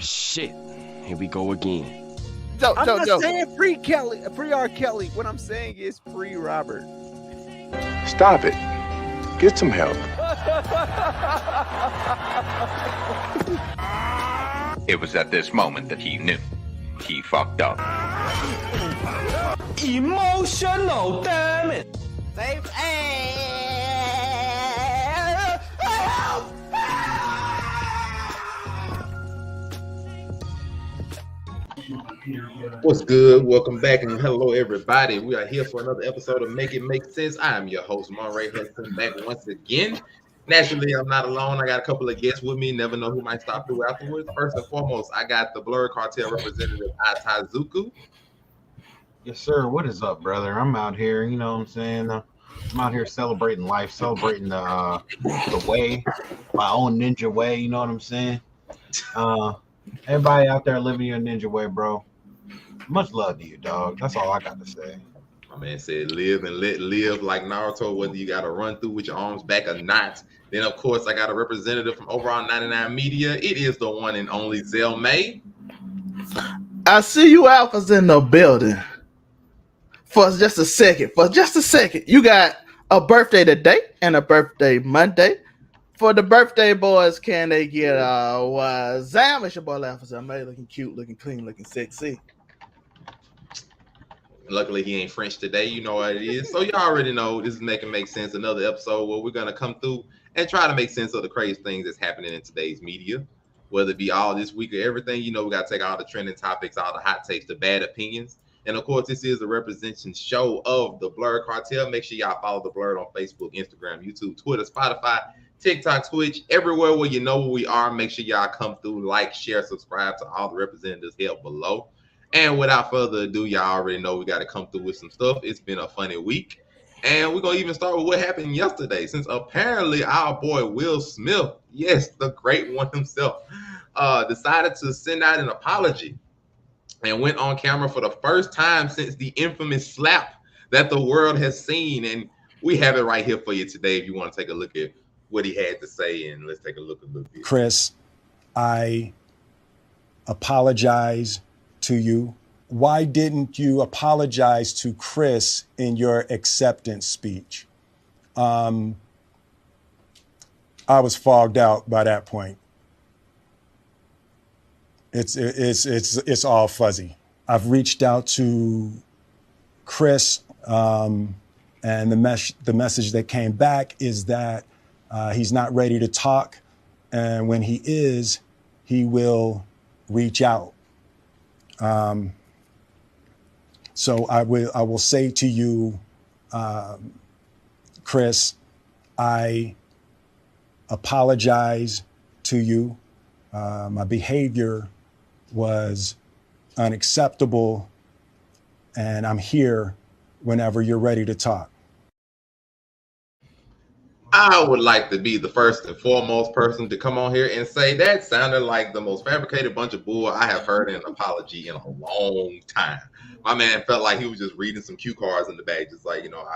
shit. Here we go again. I'm not saying free Kelly, free R. Kelly. What I'm saying is free Robert. Stop it. Get some help. It was at this moment that he knew. He fucked up. Emotional, damn it. What's good? Welcome back and hello everybody. We are here for another episode of Make It Make Sense. I am your host, Monray Hudson, back once again. Naturally, I'm not alone. I got a couple of guests with me. Never know who might stop through afterwards. First and foremost, I got the Blerd Cartel representative, Tate. Yes, sir. What is up, brother? I'm out here, you know what I'm saying? I'm out here celebrating life, celebrating the way, my own ninja way, you know what I'm saying? Everybody out there living your ninja way, bro. Much love to you, dog. That's all I got to say. My man said live and let live like Naruto, whether you got to run through with your arms back or not. Then, of course, I got a representative from Overall 99 Media. It is the one and only Zell May. I see you alphas in the building. For just a second. You got a birthday today and a birthday Monday. For the birthday boys, can they get Zam? It's your boy Alpha May, looking cute, looking clean, looking sexy. Luckily, he ain't French today. You know what it is. So you already know this is Make Sense, another episode where we're going to come through and try to make sense of the crazy things that's happening in today's media, whether it be all this week or everything. You know, we got to take all the trending topics, all the hot takes, the bad opinions. And, of course, this is a representation show of the Blerd Cartel. Make sure y'all follow the Blerd on Facebook, Instagram, YouTube, Twitter, Spotify, TikTok, Twitch, everywhere where you know where we are. Make sure y'all come through, like, share, subscribe to all the representatives here below. And without further ado, y'all already know we got to come through with some stuff. It's been a funny week. And we're going to even start with what happened yesterday, since apparently our boy Will Smith, yes, the great one himself, decided to send out an apology and went on camera for the first time since the infamous slap that the world has seen. And we have it right here for you today if you want to take a look at what he had to say. And let's take a look a little bit. Chris, I apologize to you. Why didn't you apologize to Chris in your acceptance speech? I was fogged out by that point. It's all fuzzy. I've reached out to Chris, and the message that came back is that he's not ready to talk, and when he is, he will reach out. So I will say to you, Chris, I apologize to you. My behavior was unacceptable, and I'm here whenever you're ready to talk. I would like to be the first and foremost person to come on here and say that sounded like the most fabricated bunch of bull I have heard in an apology in a long time. My man felt like he was just reading some cue cards in the bag, just like, you know,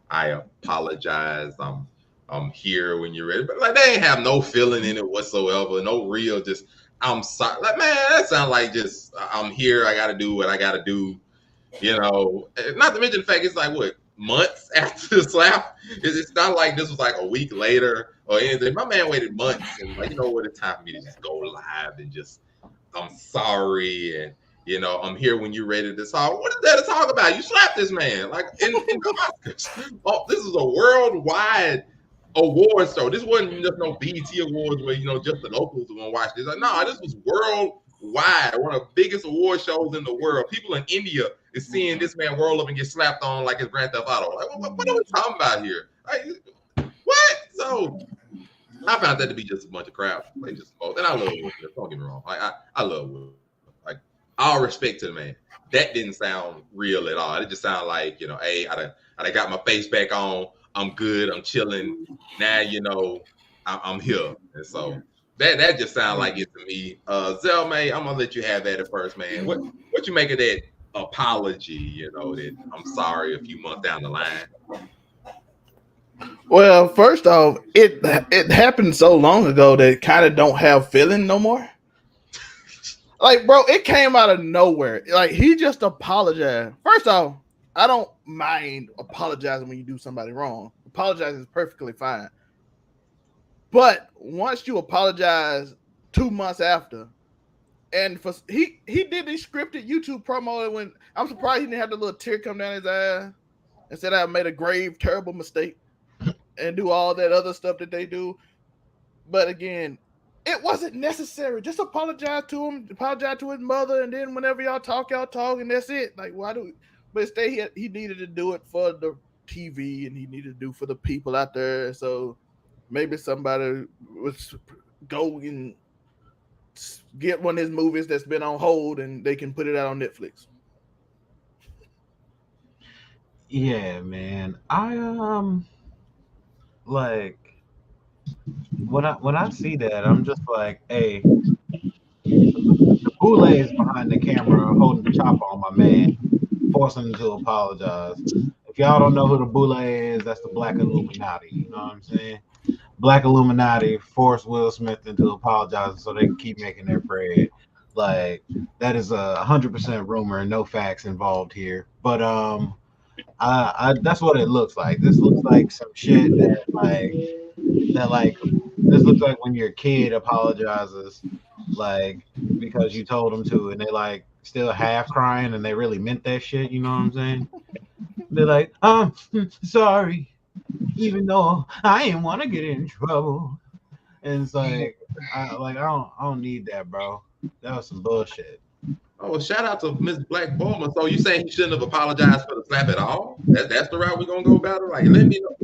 I apologize. I'm here when you're ready. But like they ain't have no feeling in it whatsoever, no real just I'm sorry. Like, man, that sounds like just I'm here, I gotta do what I gotta do, you know. Not to mention the fact it's like what? Months after the slap. It's not like this was like a week later or anything. My man waited months and like, you know what, it's time for me to just go live and just I'm sorry and you know I'm here when you're ready to talk. What is there to talk about? You slapped this man like in the Oscars. Oh, this is a worldwide award show. This wasn't just no BET awards where you know just the locals are gonna watch this. Like, no, this was worldwide, one of the biggest award shows in the world. People in India is seeing this man roll up and get slapped on like it's Grand Theft Auto. Like, what are we talking about here? Like, what? So I found that to be just a bunch of crap. They just spoke. And I love Will. Don't get me wrong. I love Will. Like, all respect to the man. That didn't sound real at all. It just sounded like, you know, hey, I got my face back on. I'm good. I'm chilling. Now, you know, I'm here. And so that just sounded like it to me. Zell May, I'm gonna let you have that at first, man. What you make of that apology, you know, that I'm sorry a few months down the line? Well, first off, it happened so long ago that it kind of don't have feeling no more. Like, bro, it came out of nowhere. Like, he just apologized. First off, I don't mind apologizing when you do somebody wrong. Apologizing is perfectly fine. But once you apologize 2 months after, and for he did this scripted YouTube promo, when I'm surprised he didn't have the little tear come down his eye and said I made a grave, terrible mistake and do all that other stuff that they do. But again, it wasn't necessary. Just apologize to him, apologize to his mother, and then whenever y'all talk, and that's it. Like, why do we? But instead, he needed to do it for the TV, and he needed to do for the people out there. So maybe somebody was go and get one of his movies that's been on hold, and they can put it out on Netflix. Yeah, man. I like when I see that, I'm just like, hey, the Boule is behind the camera holding the chopper on my man, forcing him to apologize. If y'all don't know who the Boule is, that's the Black Illuminati. You know what I'm saying? Black Illuminati forced Will Smith into apologizing so they can keep making their bread. Like, that is 100% rumor and no facts involved here. But I that's what it looks like. This looks like some shit that this looks like when your kid apologizes, like, because you told them to, and they like still half crying and they really meant that shit. You know what I'm saying? They're like, I'm sorry, even though I didn't want to get in trouble. And it's like, I don't need that, bro. That was some bullshit. Oh, well, shout out to Miss Black Bowman. So you saying he shouldn't have apologized for the slap at all? That's the route we're gonna go about it. Like, let me know.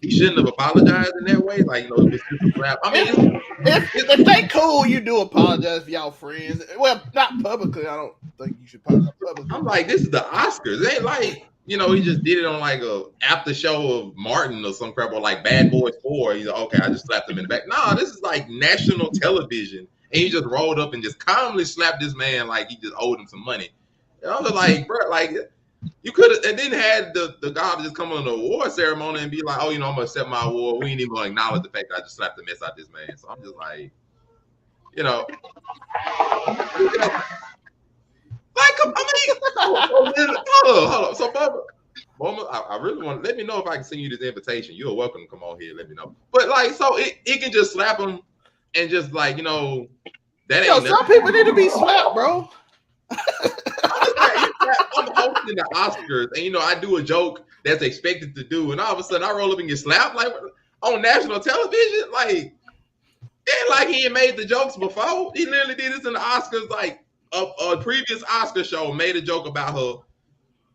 He shouldn't have apologized in that way. Like, it was just a slap. I mean, if they cool, you do apologize for y'all friends. Well, not publicly. I don't think you should apologize publicly. I'm like, this is the Oscars. It ain't like, he just did it on like a after show of Martin or some crap, or like Bad Boys 4. He's like, okay, I just slapped him in the back. Nah, this is like national television. And he just rolled up and just calmly slapped this man like he just owed him some money. And I was like, bro, like, you could have, and then had the guy just come on the award ceremony and be like, oh, I'm gonna accept my award. We ain't even gonna acknowledge the fact that I just slapped the mess out of this man. So I'm just like, like, I mean, hold on. So, Bubba, I really want to let me know if I can send you this invitation. You're welcome to come on here. Let me know. But like, so it can just slap him and just like, that ain't. Some people need to be slapped, bro. I'm hosting the Oscars, and I do a joke that's expected to do, and all of a sudden I roll up and get slapped like on national television. Like, ain't like he ain't made the jokes before. He literally did this in the Oscars, like a previous Oscar show made a joke about her.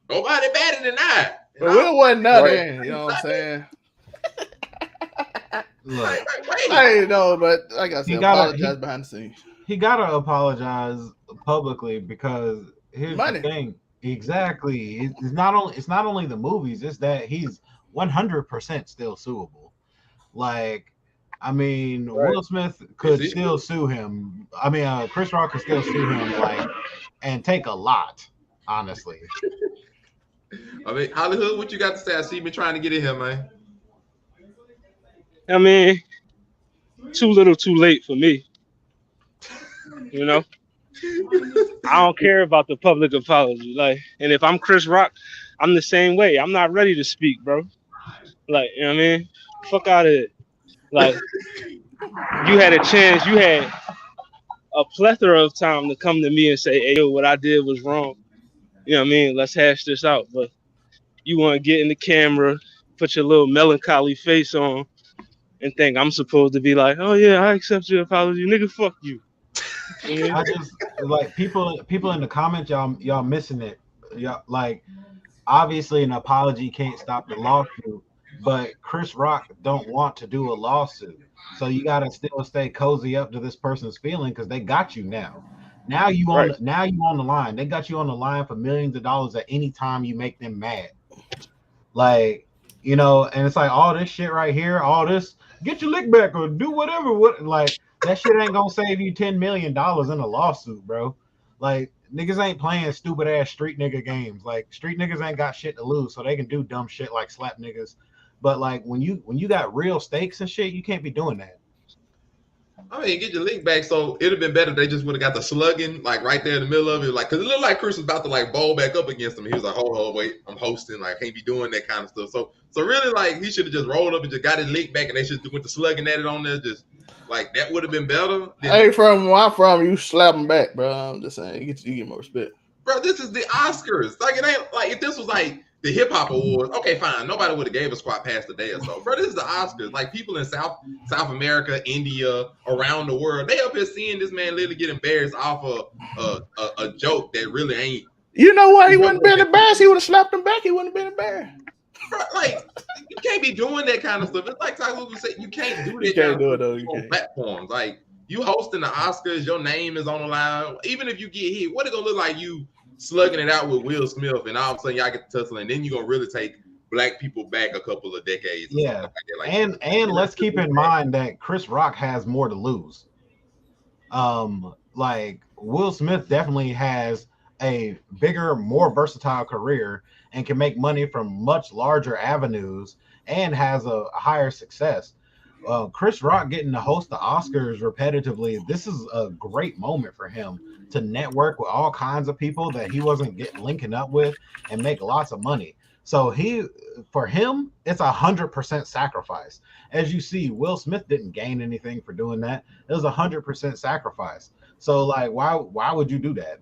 Nobody better than I. But Will wasn't nothing. You know what I'm saying? Look, I didn't know, but like I said, apologize behind the scenes. He gotta apologize publicly because here's money. The thing. Exactly. It's not only the movies, it's that he's 100% still suable. Like, I mean, right. Will Smith could still sue him. I mean, Chris Rock could still sue him, like, and take a lot, honestly. I mean, Hollywood, what you got to say? I see you been trying to get in here, man. I mean, too little, too late for me. I don't care about the public apology. Like, and if I'm Chris Rock, I'm the same way. I'm not ready to speak, bro. Like, you know what I mean? Fuck out of it. Like, you had a chance. You had a plethora of time to come to me and say, hey, yo, what I did was wrong. You know what I mean? Let's hash this out. But you want to get in the camera, put your little melancholy face on, and think I'm supposed to be like, oh, yeah, I accept your apology. Nigga, fuck you. I just like people in the comments, y'all missing it. Y'all, like, obviously an apology can't stop the lawsuit, but Chris Rock don't want to do a lawsuit, so you gotta still stay cozy up to this person's feeling because they got you now. Now you on the line. They got you on the line for millions of dollars at any time you make them mad. Like, and it's like all this shit right here, all this, get your lick back or do whatever. Like, that shit ain't gonna save you $10 million in a lawsuit, bro. Like, niggas ain't playing stupid ass street nigga games. Like, street niggas ain't got shit to lose, so they can do dumb shit like slap niggas. But like when you got real stakes and shit, you can't be doing that. I mean, get your link back. So it'd have been better if they just would have got the slugging like right there in the middle of it, like because it looked like Chris was about to like bowl back up against him. He was like, "Hold, wait, I'm hosting. Like, I can't be doing that kind of stuff." So really, like he should have just rolled up and just got his link back, and they should have went to slugging at it on there. Just like that would have been better. Hey, from where I'm from, you slap them back, bro. I'm just saying, you get more respect, bro. This is the Oscars. Like it ain't like if this was like the hip hop awards, okay, fine. Nobody would have gave a squat past a day or so. Bro, this is the Oscars. Like people in South America, India, around the world, they up here seeing this man literally get embarrassed off a joke that really ain't. You know what? He wouldn't been embarrassed. He would have slapped him back. He wouldn't have been embarrassed. Bro, like you can't be doing that kind of stuff. It's like Ty Luke said, you can't do that. You can't do it though. On platforms. Like you hosting the Oscars, your name is on the line. Even if you get hit, what it gonna look like you slugging it out with Will Smith, and all of a sudden y'all get to tussle, and then you're gonna really take black people back a couple of decades. Yeah, like and let's keep in mind that Chris Rock has more to lose. Like Will Smith definitely has a bigger, more versatile career and can make money from much larger avenues and has a higher success. Chris Rock getting to host the Oscars repetitively, this is a great moment for him to network with all kinds of people that he wasn't linking up with and make lots of money. So for him, it's 100% sacrifice. As you see, Will Smith didn't gain anything for doing that. It was 100% sacrifice. So like, why would you do that?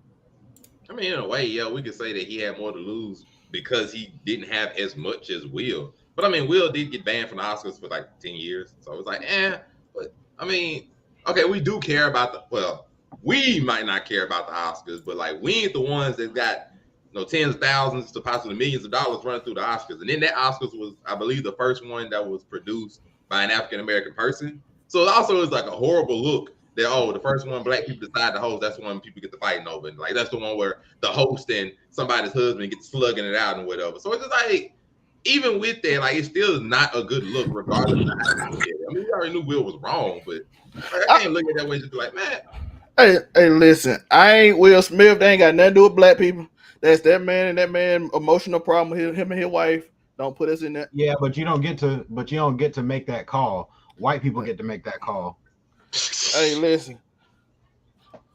I mean, in a way, yeah, we could say that he had more to lose because he didn't have as much as Will. But I mean, Will did get banned from the Oscars for like 10 years. So it was like, but I mean, okay, we do care about we might not care about the Oscars, but like we ain't the ones that got tens of thousands to possibly millions of dollars running through the Oscars. And then that Oscars was, I believe, the first one that was produced by an African-American person. So it also is like a horrible look that, the first one black people decide to host, that's the one people get to fighting over. And like that's the one where the host and somebody's husband gets slugging it out and whatever. So it's just like, even with that, like it's still not a good look, regardless of how you get it. I mean, we already knew Will was wrong, but like, I can't look at that way and just be like, man. Hey, listen, I ain't Will Smith. They ain't got nothing to do with black people. That's that man and that man emotional problem with him and his wife. Don't put us in that. Yeah, but you don't get to make that call. White people get to make that call. Hey, listen.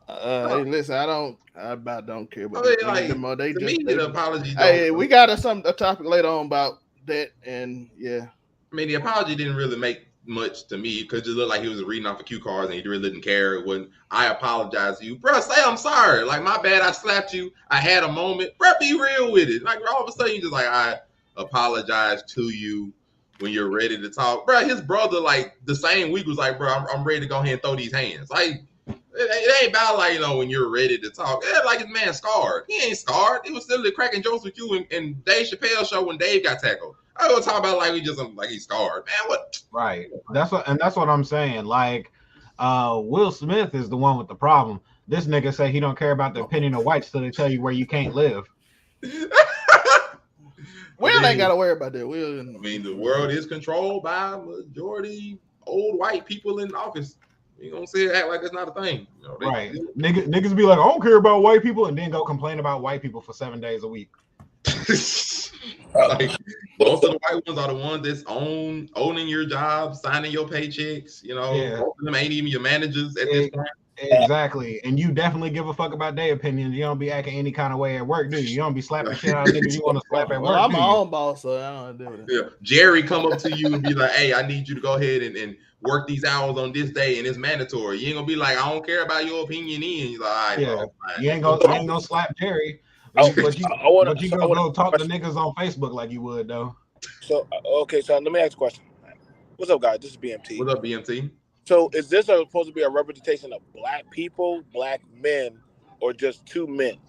I about don't care about the apology. Hey, we got a topic later on about that, and yeah. I mean, the apology didn't really make much to me because it looked like he was reading off of cue cards and he really didn't care. It wasn't, I apologize to you, bro. Say I'm sorry. Like my bad, I slapped you. I had a moment, bro. Be real with it. Like all of a sudden, you just like I apologize to you when you're ready to talk, bro. His brother, like the same week, was like, bro, I'm ready to go ahead and throw these hands. Like it ain't about like when you're ready to talk. Yeah, like his man scarred. He ain't scarred. He was still cracking jokes with you in Dave Chappelle's show when Dave got tackled. I don't talk about like we just like he's scarred, man. What? Right. That's what I'm saying. Like, Will Smith is the one with the problem. This nigga say he don't care about the opinion of whites till they tell you where you can't live. Will ain't got to worry about that. Will. I mean, the world is controlled by majority old white people in office. You gonna say act like it's not a thing, right? Niggas be like, I don't care about white people, and then go complain about white people for 7 days a week. Like most of the white ones are the ones that's owning your job, signing your paychecks. Most of them ain't even your managers at this point. Exactly, and you definitely give a fuck about their opinions. You don't be acting any kind of way at work, do you? You don't be slapping shit out of niggas you want to slap at work. I'm my own boss, so I don't do that. Yeah, Jerry come up to you and be like, "Hey, I need you to go ahead and work these hours on this day, and it's mandatory." You ain't gonna be like, "I don't care about your opinion." He's like, "All right, bro, you ain't gonna slap Jerry." But you go talk to niggas on Facebook like you would though. So okay, so let me ask a question. What's up, guys? This is BMT. What's up, BMT? So is this supposed to be a representation of black people, black men, or just two men?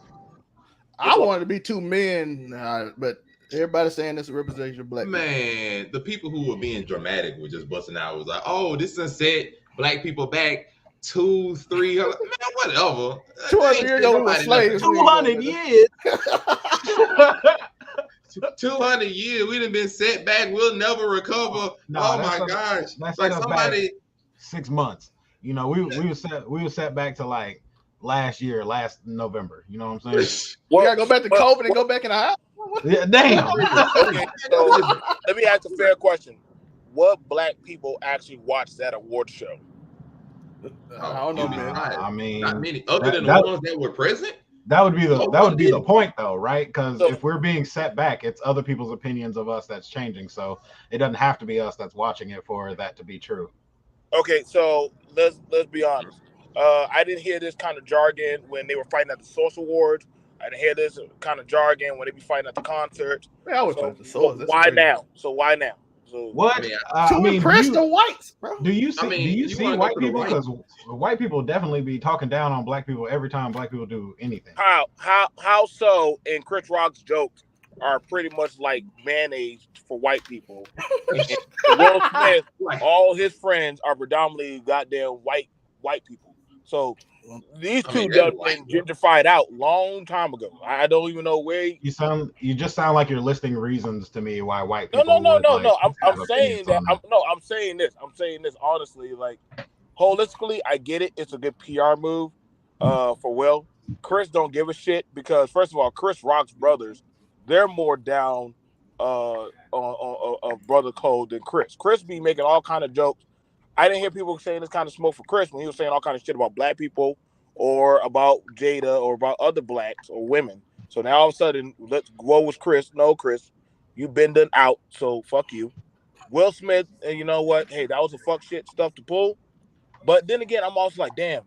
I want it to be two men, but everybody's saying it's a representation of black men. People. The people who were being dramatic were just busting out. Was like, "Oh, this done set black people back 200-300 man, whatever. 200 years ago, we were slaves. 200 years. 200 years. We done been set back. We'll never recover. No, oh my gosh! Like somebody. 6 months. We were set back to like last November. You know what I'm saying? We gotta go back to COVID and go back in the house. Yeah, damn. Okay, so let me ask a fair question. What black people actually watch that award show? I don't know, man. I mean, not many other than that- the ones that were present. That would be the No that would one be the did. point, though, right? Because So- if we're being set back, it's other people's opinions of us that's changing. So it doesn't have to be us that's watching it for that to be true. Okay, so let's be honest. I didn't hear this kind of jargon when they were fighting at the social awards. I didn't hear this kind of jargon when they be fighting at the concerts. I always play the swords. That's Why crazy. now? So why now? So What? I mean, To impress the whites, bro. Do you see? I mean, do you you see wanna go white to the people? white- Because white people definitely be talking down on black people every time black people do anything. how so? And Chris Rock's jokes are pretty much like mayonnaise for white people. And Will Smith, all his friends are predominantly goddamn white people. So these I two mean, they're done white, been gentrified out long time ago. I don't even know where. You just sound like you're listing reasons to me why white No, people. no. would, like, I'm have saying opinions that. on I'm saying this. I'm saying this honestly. Like holistically, I get it. It's a good PR move for Will. Chris don't give a shit because first of all, Chris Rock's brothers, they're more down on brother code than Chris. Chris be making all kind of jokes. I didn't hear people saying this kind of smoke for Chris when he was saying all kind of shit about black people or about Jada or about other blacks or women. So now all of a sudden, let's go with Chris. No, Chris, you've been done out, so fuck you. Will Smith, and you know what? Hey, that was a fuck shit stuff to pull. But then again, I'm also like, damn.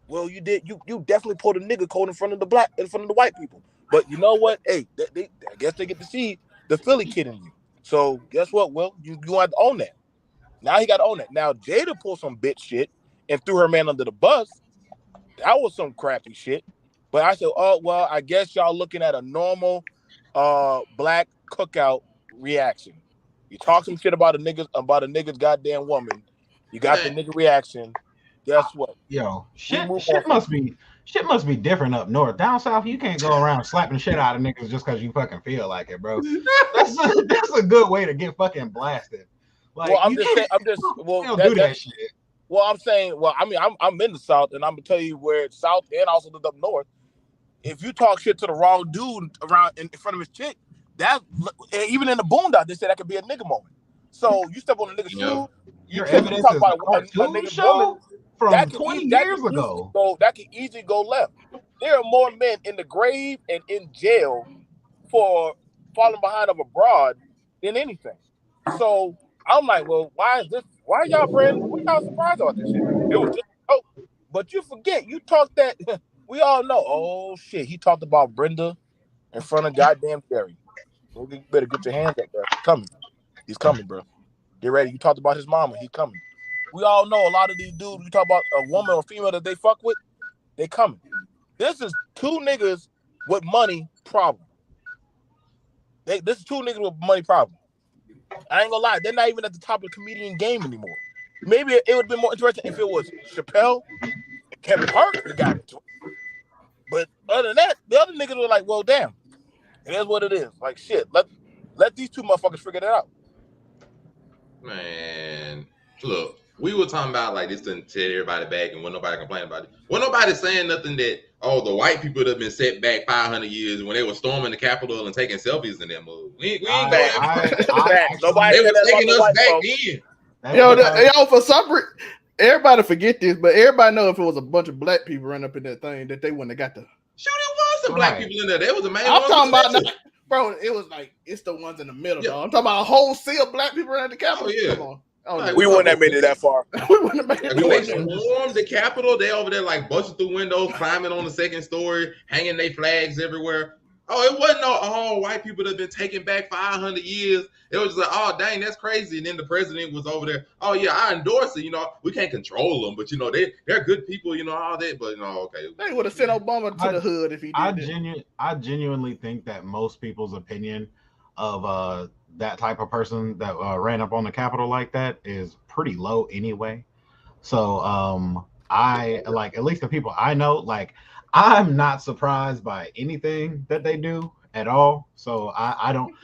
Well, you definitely pulled a nigga code in front of the white people. But you know what? Hey, I guess they get to see the Philly kid in you. So guess what, Will? You have to own that. Now he got to own that. Now Jada pulled some bitch shit and threw her man under the bus. That was some crappy shit. But I said, oh well, I guess y'all looking at a normal black cookout reaction. You talk some shit about a nigga's goddamn woman. You got the nigga reaction. Guess what? Yo, shit must be different up north. Down south, you can't go around slapping shit out of niggas just because you fucking feel like it, bro. That's a good way to get fucking blasted. Like, well, you don't do that shit. Well, I'm saying, I mean, I'm in the South, and I'm gonna tell you where it's South and also lived up north. If you talk shit to the wrong dude around in front of his chick, that even in the boondocks, they say that could be a nigga moment. So you step on a nigga's shoe, Your you evidence talk is about a cartoon show from 20 years ago. So that can easily go left. There are more men in the grave and in jail for falling behind of a broad than anything. So I'm like, well, why are y'all surprised about this shit? It was just but you forget, you talked that we all know. Oh shit, he talked about Brenda in front of goddamn Terry. You better get your hands up, bro. He's coming, bro. Get ready. You talked about his mama. He's coming. We all know a lot of these dudes. You talk about a woman or female that they fuck with, they coming. This is two niggas with money problem. This is two niggas with money problem. I ain't gonna lie, they're not even at the top of the comedian game anymore. Maybe it would have been more interesting if it was Chappelle and Kevin Hart that got into it. But other than that, the other niggas were like, well, damn, it is what it is. Like, shit, let these two motherfuckers figure that out. Man, look, we were talking about like this didn't set everybody back and wasn't nobody complaining about it. Wasn't nobody saying nothing that, the white people that have been set back 500 years when they were storming the Capitol and taking selfies in that move. We ain't going Nobody they said were that taking about the us white back folks. then. Yo, for some reason, everybody forget this, but everybody know if it was a bunch of black people running up in that thing that they wouldn't have got the. Shoot, it was some black people in there. There was a man. I'm talking about, bro. It was like it's the ones in the middle, though. I'm talking about a whole sea of black people around the Capitol. Oh yeah. Come on. We wouldn't have made it that far. We wouldn't have made it. When they stormed the Capitol, they over there like busting through windows, climbing on the second story, hanging their flags everywhere. Oh, it wasn't all white people that have been taken back 500 years. It was just like, oh, dang, that's crazy. And then the president was over there. Oh, yeah, I endorse it. We can't control them, but, they're good people, all that. But, okay. They would have sent Obama to the hood if he did I genuinely think that most people's opinion of that type of person that ran up on the Capitol like that is pretty low anyway. So I like, at least the people I know, like, I'm not surprised by anything that they do at all. So I don't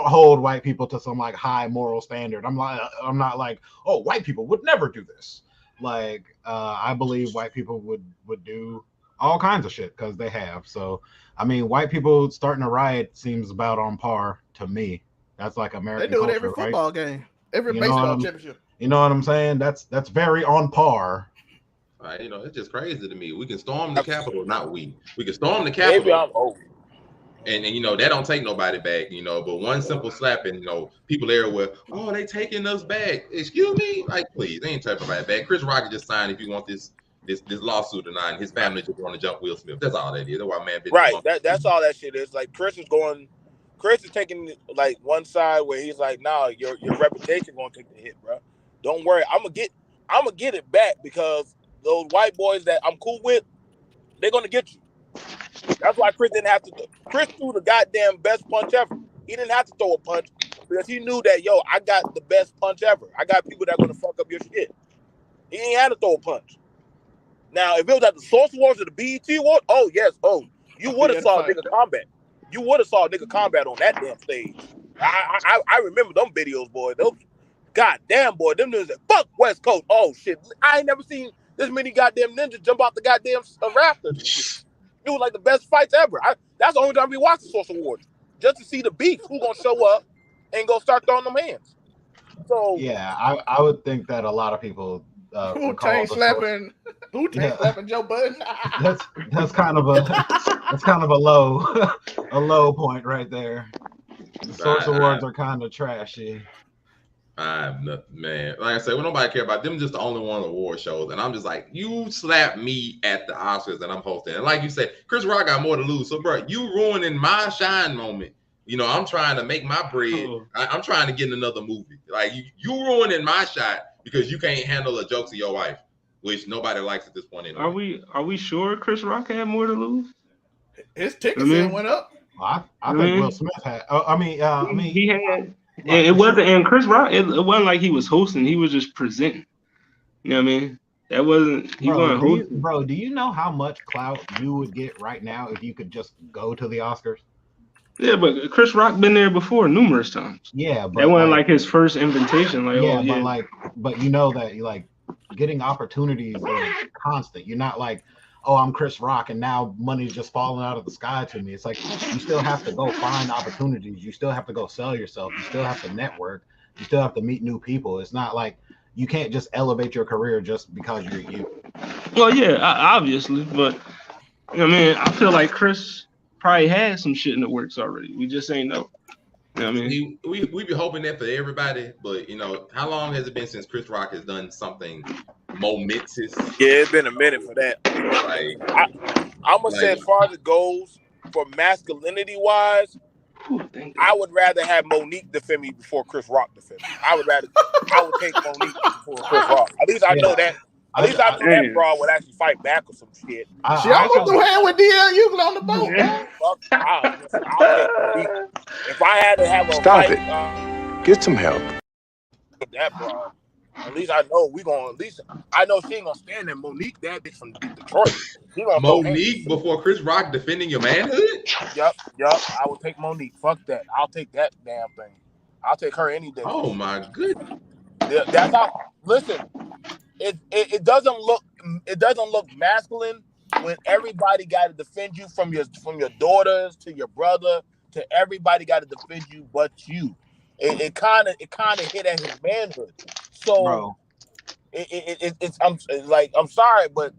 hold white people to some like high moral standard. I'm not like, oh, white people would never do this. Like I believe white people would do all kinds of shit because they have. So I mean, white people starting a riot seems about on par to me. That's like American They do it culture, every right? football game, every baseball championship. You know what I'm saying? That's very on par Like, you know, it's just crazy to me. We can storm the Capitol, not we. We can storm the Maybe Capitol. I'm old. And you know, that don't take nobody back, you know, but one simple slap and, you know, people everywhere, oh, they taking us back. Excuse me? Like, please, they ain't taking nobody back. Chris Rock just signed if you want this lawsuit or not, and his family just want to jump Will Smith. That's all that is. That's why man been Right. That's all that shit is. Like Chris is taking like one side where he's like, nah, your reputation gonna take the hit, bro. Don't worry. I'm gonna get it back because those white boys that I'm cool with, they're gonna get you. That's why Chris didn't have to. Chris threw the goddamn best punch ever. He didn't have to throw a punch because he knew that, yo, I got the best punch ever. I got people that are gonna fuck up your shit. He ain't had to throw a punch. Now, if it was at the Source Awards or the BET Awards, oh yes, you would have saw nigga combat. You would have saw nigga combat on that damn stage. I remember them videos, boy. Those goddamn boy, them niggas that fuck West Coast. Oh shit, I ain't never seen this many goddamn ninjas jump off the goddamn rafters. It was like the best fights ever. That's the only time we watch the Source Awards, just to see the beef. Who gonna show up and go start throwing them hands? So yeah, I would think that a lot of people Wu-Tang slapping Joe Budden. that's kind of a low point right there. The Source Awards are kind of trashy. I'm not, man. Like I said, when nobody care about them, just the only one award shows, and I'm just like, you slap me at the Oscars, and I'm hosting. And like you said, Chris Rock got more to lose. So, bro, you ruining my shine moment. You know, I'm trying to make my bread. I'm trying to get in another movie. Like you ruining my shot because you can't handle the jokes of your wife, which nobody likes at this point. Anyway. Are we sure Chris Rock had more to lose? His ticket sale went up. I think Will Smith had. He had. It wasn't, and Chris Rock. It wasn't like he was hosting. He was just presenting. You know what I mean? That wasn't. He wasn't hosting. Bro, do you know how much clout you would get right now if you could just go to the Oscars? Yeah, but Chris Rock been there before numerous times. Yeah, but that wasn't like his first invitation. Like, yeah, but you know that like getting opportunities is constant. You're not like, oh, I'm Chris Rock and now money's just falling out of the sky to me. It's like you still have to go find opportunities. You still have to go sell yourself. You still have to network. You still have to meet new people. It's not like you can't just elevate your career just because you're you. Well, yeah, obviously, but you know what I mean, I feel like Chris probably had some shit in the works already. We just ain't know. You know what I mean? We be hoping that for everybody, but you know, how long has it been since Chris Rock has done something momentous? Yeah, it's been a minute for that. Like, I'm gonna say as far as it goes, for masculinity wise, I would rather have Monique defend me before Chris Rock defend me. I would take Monique before Chris Rock. At least I know that. At least I know that broad would actually fight back or some shit. She almost threw hand with DL Hughley on the boat. I'll take Monique. If I had to have a Stop fight, it. Get some help. That broad. At least I know I know she ain't gonna stand there. Monique, that bitch from Detroit. Monique before Chris Rock defending your manhood? Yep. I would take Monique. Fuck that. I'll take that damn thing. I'll take her any day. Oh my goodness. That's how. Listen, it doesn't look masculine when everybody got to defend you from your daughters to your brother to everybody got to defend you but you. It kind of hit at his manhood. So I'm sorry, but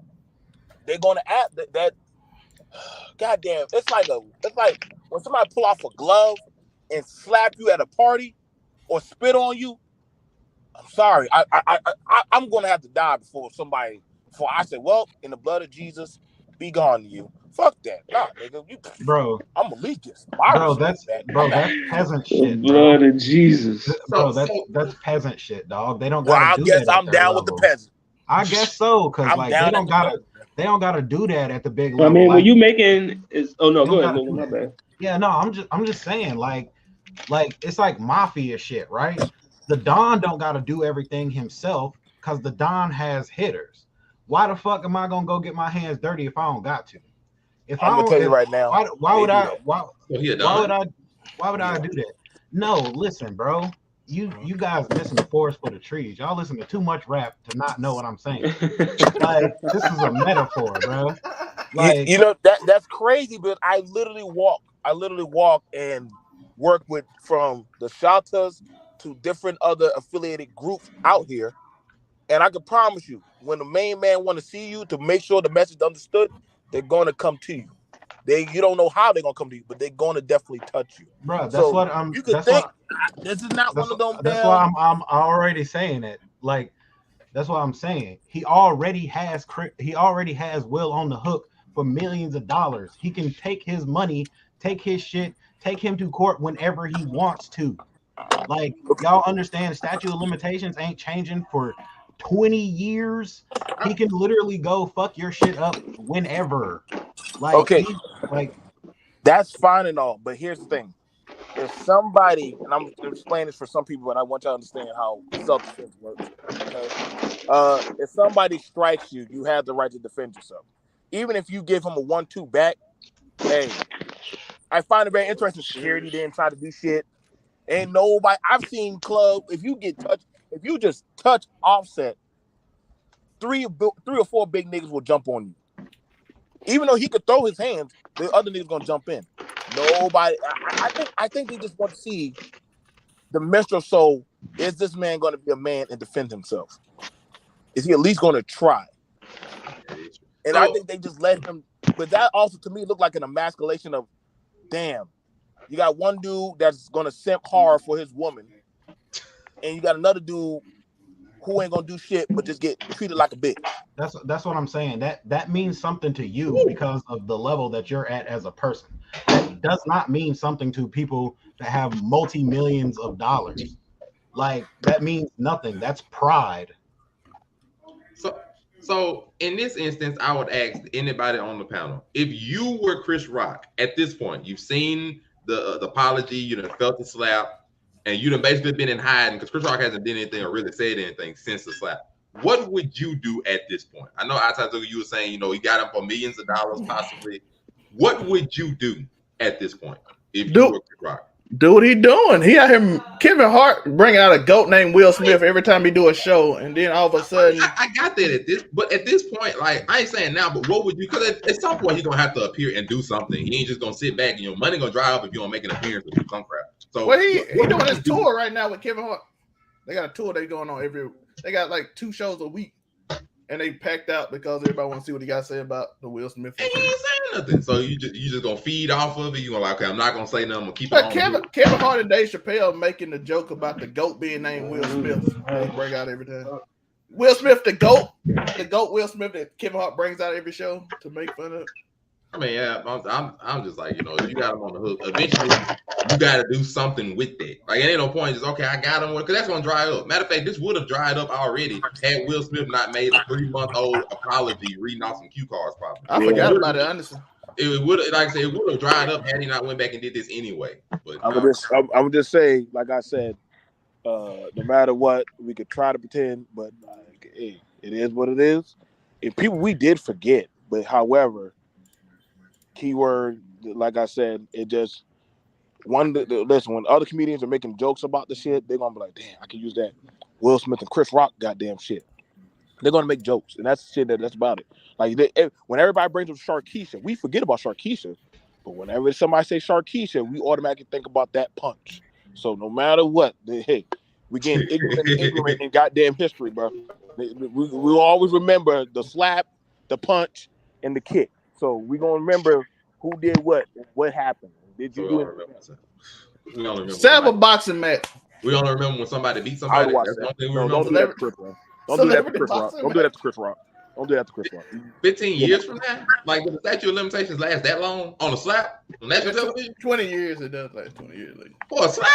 they're gonna act that. Goddamn, it's like when somebody pull off a glove and slap you at a party or spit on you. I'm sorry, I'm gonna have to die before I say, well, in the blood of Jesus, be gone to you. Fuck that, nah, nigga. Bro, I'm a legist. That's peasant shit. Blood of Jesus, bro. That's peasant shit, dog. They don't. Well, I guess I'm down with the peasant. I guess so, because like they don't gotta do that at the big level. I mean, when you making is go ahead, my bad. Yeah, no, I'm just saying, like it's like mafia shit, right? The Don don't gotta do everything himself because the Don has hitters. Why the fuck am I gonna go get my hands dirty if I don't got to? If I'm gonna tell you right now, why would I do that? No, listen, bro. You guys missing the forest for the trees. Y'all listen to too much rap to not know what I'm saying. Like, this is a metaphor, bro. Like, you know that's crazy, but I literally walk and work with from the Shatas to different other affiliated groups out here, And I can promise you, when the main man want to see you to make sure the message understood, they're going to come to you. You don't know how they're going to come to you, but they're going to definitely touch you. Bro, So you could think this is not one of them. That's why I'm already saying it. Like, that's what I'm saying. He already has Will on the hook for millions of dollars. He can take his money, take his shit, take him to court whenever he wants to. Like, y'all understand, statute of limitations ain't changing for 20 years. He can literally go fuck your shit up whenever. Like, okay, that's fine and all, but here's the thing. If somebody, and I'm explaining this for some people, and I want you to understand how self-defense works. Okay? If somebody strikes you, you have the right to defend yourself. Even if you give him a 1-2 back, hey, I find it very interesting. Security didn't try to do shit. Ain't nobody. I've seen club. If you just touch Offset, three or four big niggas will jump on you. Even though he could throw his hands, the other niggas gonna jump in. Nobody. I think they just want to see the minstrel soul. Is this man going to be a man and defend himself? Is he at least going to try? And I think they just let him. But that also to me looked like an emasculation of, damn. You got one dude that's gonna simp hard for his woman, and you got another dude who ain't gonna do shit but just get treated like a bitch. That's what I'm saying. That means something to you because of the level that you're at as a person. That does not mean something to people that have multi-millions of dollars. Like, that means nothing. That's pride. So in this instance, I would ask anybody on the panel, if you were Chris Rock at this point, you've seen the apology, you done felt the slap, and you done basically been in hiding because Chris Rock hasn't done anything or really said anything since the slap. What would you do at this point? I know you were saying, he got him for millions of dollars possibly. What would you do at this point if you were Chris Rock? Do what he doing. He out here, Kevin Hart bringing out a goat named Will Smith every time he do a show, and then all of a sudden, I got that at this point, like I ain't saying now, but what would you? Because at some point he's gonna have to appear and do something. He ain't just gonna sit back and your money gonna dry up if you don't make an appearance or do some crap. So he doing his tour right now with Kevin Hart. They got a tour they going on They got like 2 shows a week, and they packed out because everybody want to see what he got to say about the Will Smith. And he ain't saying nothing. So you just gonna feed off of it. You gonna like, okay, I'm not gonna say nothing. I'm gonna keep it on. Kevin Hart and Dave Chappelle making the joke about the GOAT being named Will Smith. They break out every time. Will Smith, the GOAT Will Smith that Kevin Hart brings out every show to make fun of. I mean, yeah, I'm just like, if you got him on the hook, eventually you got to do something with that. Like, it ain't no point just, okay, I got him, because that's going to dry up. Matter of fact, this would have dried up already had Will Smith not made a 3-month-old apology reading off some cue cards, probably. I forgot about it, honestly. It would, like I said, it would have dried up had he not went back and did this anyway. But I would just say, like I said, no matter what, we could try to pretend, but hey, it is what it is. And people, we did forget, but however, keyword, like I said, it just listen, when other comedians are making jokes about the shit, they're gonna be like, damn, I can use that Will Smith and Chris Rock goddamn shit. They're gonna make jokes, and that's the shit that's about it. Like, when everybody brings up Sharkeisha, we forget about Sharkeisha, but whenever somebody say Sharkeisha, we automatically think about that punch. So no matter what, hey, we getting ignorant in goddamn history, bro. We always remember the slap, the punch, and the kick. So we're gonna remember who did what happened. Did you do it? We only remember several boxing match. We only remember when somebody beat somebody. That's the only thing we remember. Don't do that to Chris Rock. Don't do that to Chris Rock. Don't do that to Chris Rock. Don't do that to Chris Rock. 15 years from now? Like, the statute of limitations last that long on a slap? On national television? 20 years, it does last 20 years later. For a slap?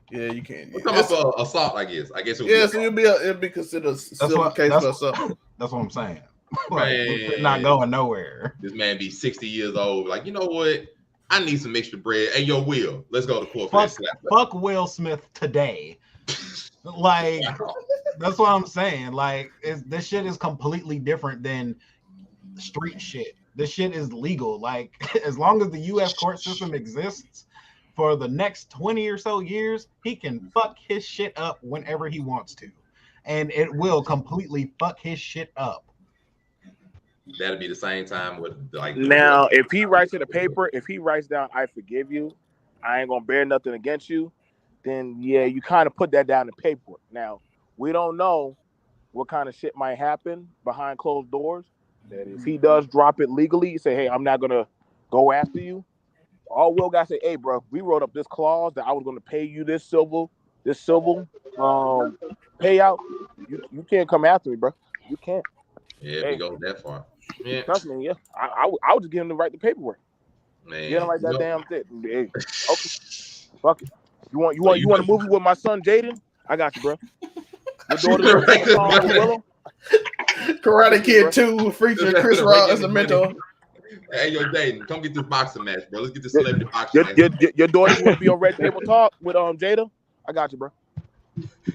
Yeah, you can't. Come up for assault, I guess. So it'll be considered a civil case for assault. That's what I'm saying. Like, it's not going nowhere. This man be 60 years old. Like, you know what? I need some extra bread. Hey, yo, Will, let's go to court for that slap. Fuck Will Smith today. Like, that's what I'm saying. Like, this shit is completely different than street shit. This shit is legal. Like, as long as the U.S. court system exists for the next 20 or so years, he can fuck his shit up whenever he wants to. And it will completely fuck his shit up. That'll be the same time with, like, now, if he writes in a paper, if he writes down, I forgive you, I ain't gonna bear nothing against you, then yeah, you kind of put that down in paperwork. Now, we don't know what kind of shit might happen behind closed doors. That if he does drop it legally, say, hey, I'm not gonna go after you. All Will got to say, hey, bro, we wrote up this clause that I was gonna pay you this civil payout. You can't come after me, bro. You can't. Yeah, if he goes that far. Yeah. Trust me, yeah. I would just give him to write the paperwork. Man. Get him like that damn thing. Hey, okay. Fuck it. You want a movie with my son Jaden? I got you, bro. Your daughter Karate Kid 2 featuring Chris Rock as a mentor. Hey, yo, Jaden, come get this boxing match, bro. Let's get this celebrity boxing match. Your daughter want to be on Red Table Talk with Jada? I got you, bro.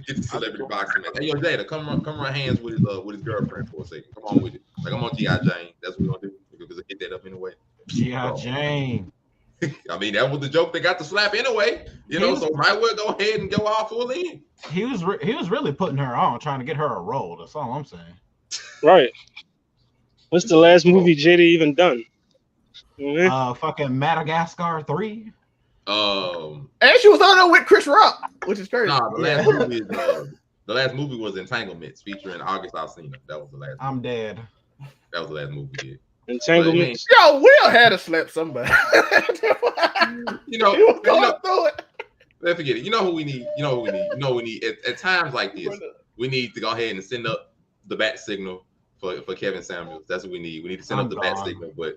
Get the celebrity boxing match. Hey, yo, Jada, come run hands with his girlfriend for a second. Come on with it. Like, I'm on G.I. Jane. That's what we're gonna do. Because I get that up anyway. G.I. Jane. I mean, that was the joke they got to slap anyway. You know, so might well go ahead and go all full in. He was really putting her on, trying to get her a role. That's all I'm saying. Right. What's the last movie Jada even done? Mm-hmm. Fucking Madagascar 3. And she was on there with Chris Rock, which is crazy. Nah, the last movie was Entanglements featuring August Alsina. That was the last. I'm dead. That was the last movie he did. Entanglements. Yo, Will had to slap somebody. You know, he was going through it. Let's forget it. You know who we need. We need at times like this. We need to go ahead and send up the bat signal for Kevin Samuels. That's what we need. We need to send up the bat signal. But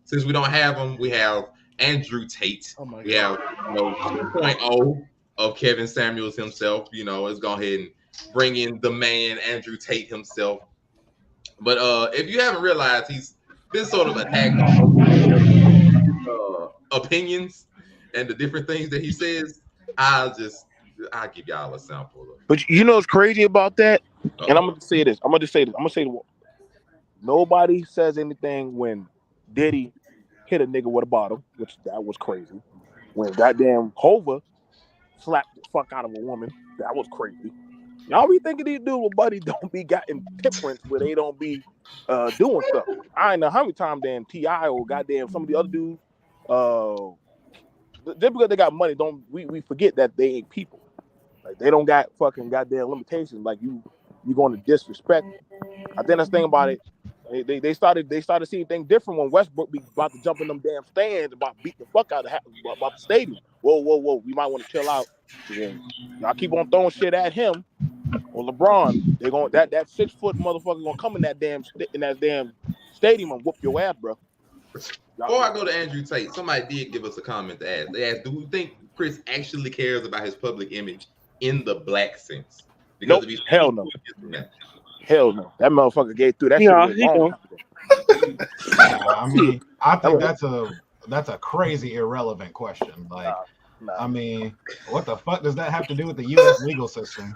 since we don't have him, we have Andrew Tate. Oh my we have 2.0 of Kevin Samuels himself. Let's go ahead and bring in the man Andrew Tate himself. But if you haven't realized, he's been sort of attacked on opinions and the different things that he says. I'll give y'all a sample. But you know what's crazy about that? And I'm gonna say this. I'm gonna say nobody says anything when Diddy hit a nigga with a bottle, which that was crazy. When goddamn Hova slapped the fuck out of a woman, that was crazy. Y'all be thinking these dudes with Buddy don't be getting temperance where they don't be doing stuff. I ain't know how many times damn T.I. or goddamn some of the other dudes, just because they got money, we forget that they ain't people. Like they don't got fucking goddamn limitations. Like you going to disrespect. I think that's the thing about it. They started seeing things different when Westbrook be about to jump in them damn stands, about beat the fuck out of about the stadium. Whoa! We might want to chill out. Y'all keep on throwing shit at him or LeBron. They're going that 6 foot motherfucker gonna come in that damn stadium and whoop your ass, bro. Before I go to Andrew Tate, somebody did give us a comment to ask. They asked, "Do we think Chris actually cares about his public image in the black sense?" Because nope. Hell no. Hell no. That motherfucker gave through that shit. I mean, I think that's a crazy irrelevant question. Like, I mean, what the fuck does that have to do with the U.S. legal system?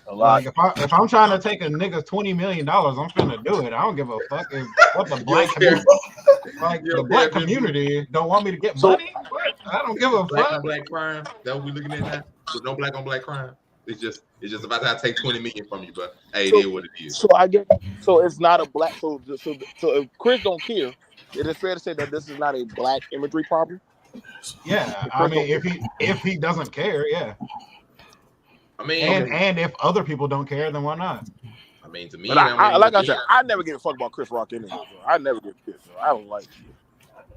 A lot. Like, if I'm trying to take a nigga $20 million, I'm finna do it. I don't give a fuck if what the black community, the black community don't want me to get money. I don't give a black fuck. On black crime. That what we looking at now? With no black on black crime. It's just about to take 20 million from you, but hey, it is what it is. So I get. So it's not a black. So if Chris don't care, it is fair to say that this is not a black imagery problem. Yeah, I mean, if he doesn't care, yeah. I mean, and if other people don't care, then why not? I mean, to me, like I said, I never give a fuck about Chris Rock anyway. So I never give a shit. So I don't like.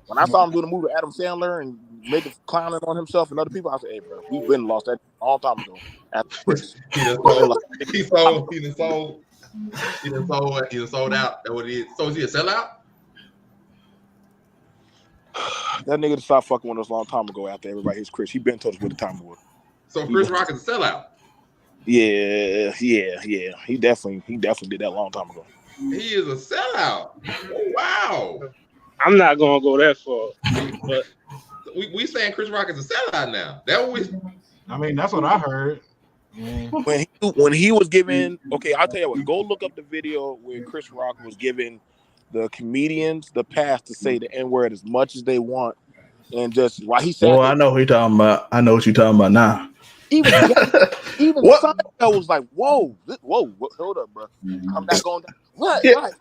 When I saw him do the movie with Adam Sandler and make a clowning on himself and other people, I said, "Hey, bro, we've been lost that a long time ago." After Chris, he done sold out. That's what it is. So is he a sellout? That nigga stopped fucking with us a long time ago. After everybody hates Chris, he been told us what the time was. So Chris Rock is a sellout. Yeah. He definitely did that a long time ago. He is a sellout. Oh, wow. I'm not gonna go that far, but we saying Chris Rock is a sellout now. That was. I mean, that's what I heard. When he was giving, okay, I'll tell you what. Go look up the video where Chris Rock was giving the comedians the pass to say the N-word as much as they want, and just why he said. Well, I know what you're talking about. I know what you're talking about now. Even Seinfeld was like, whoa, hold up, bro. I'm not going. What? Yeah. What?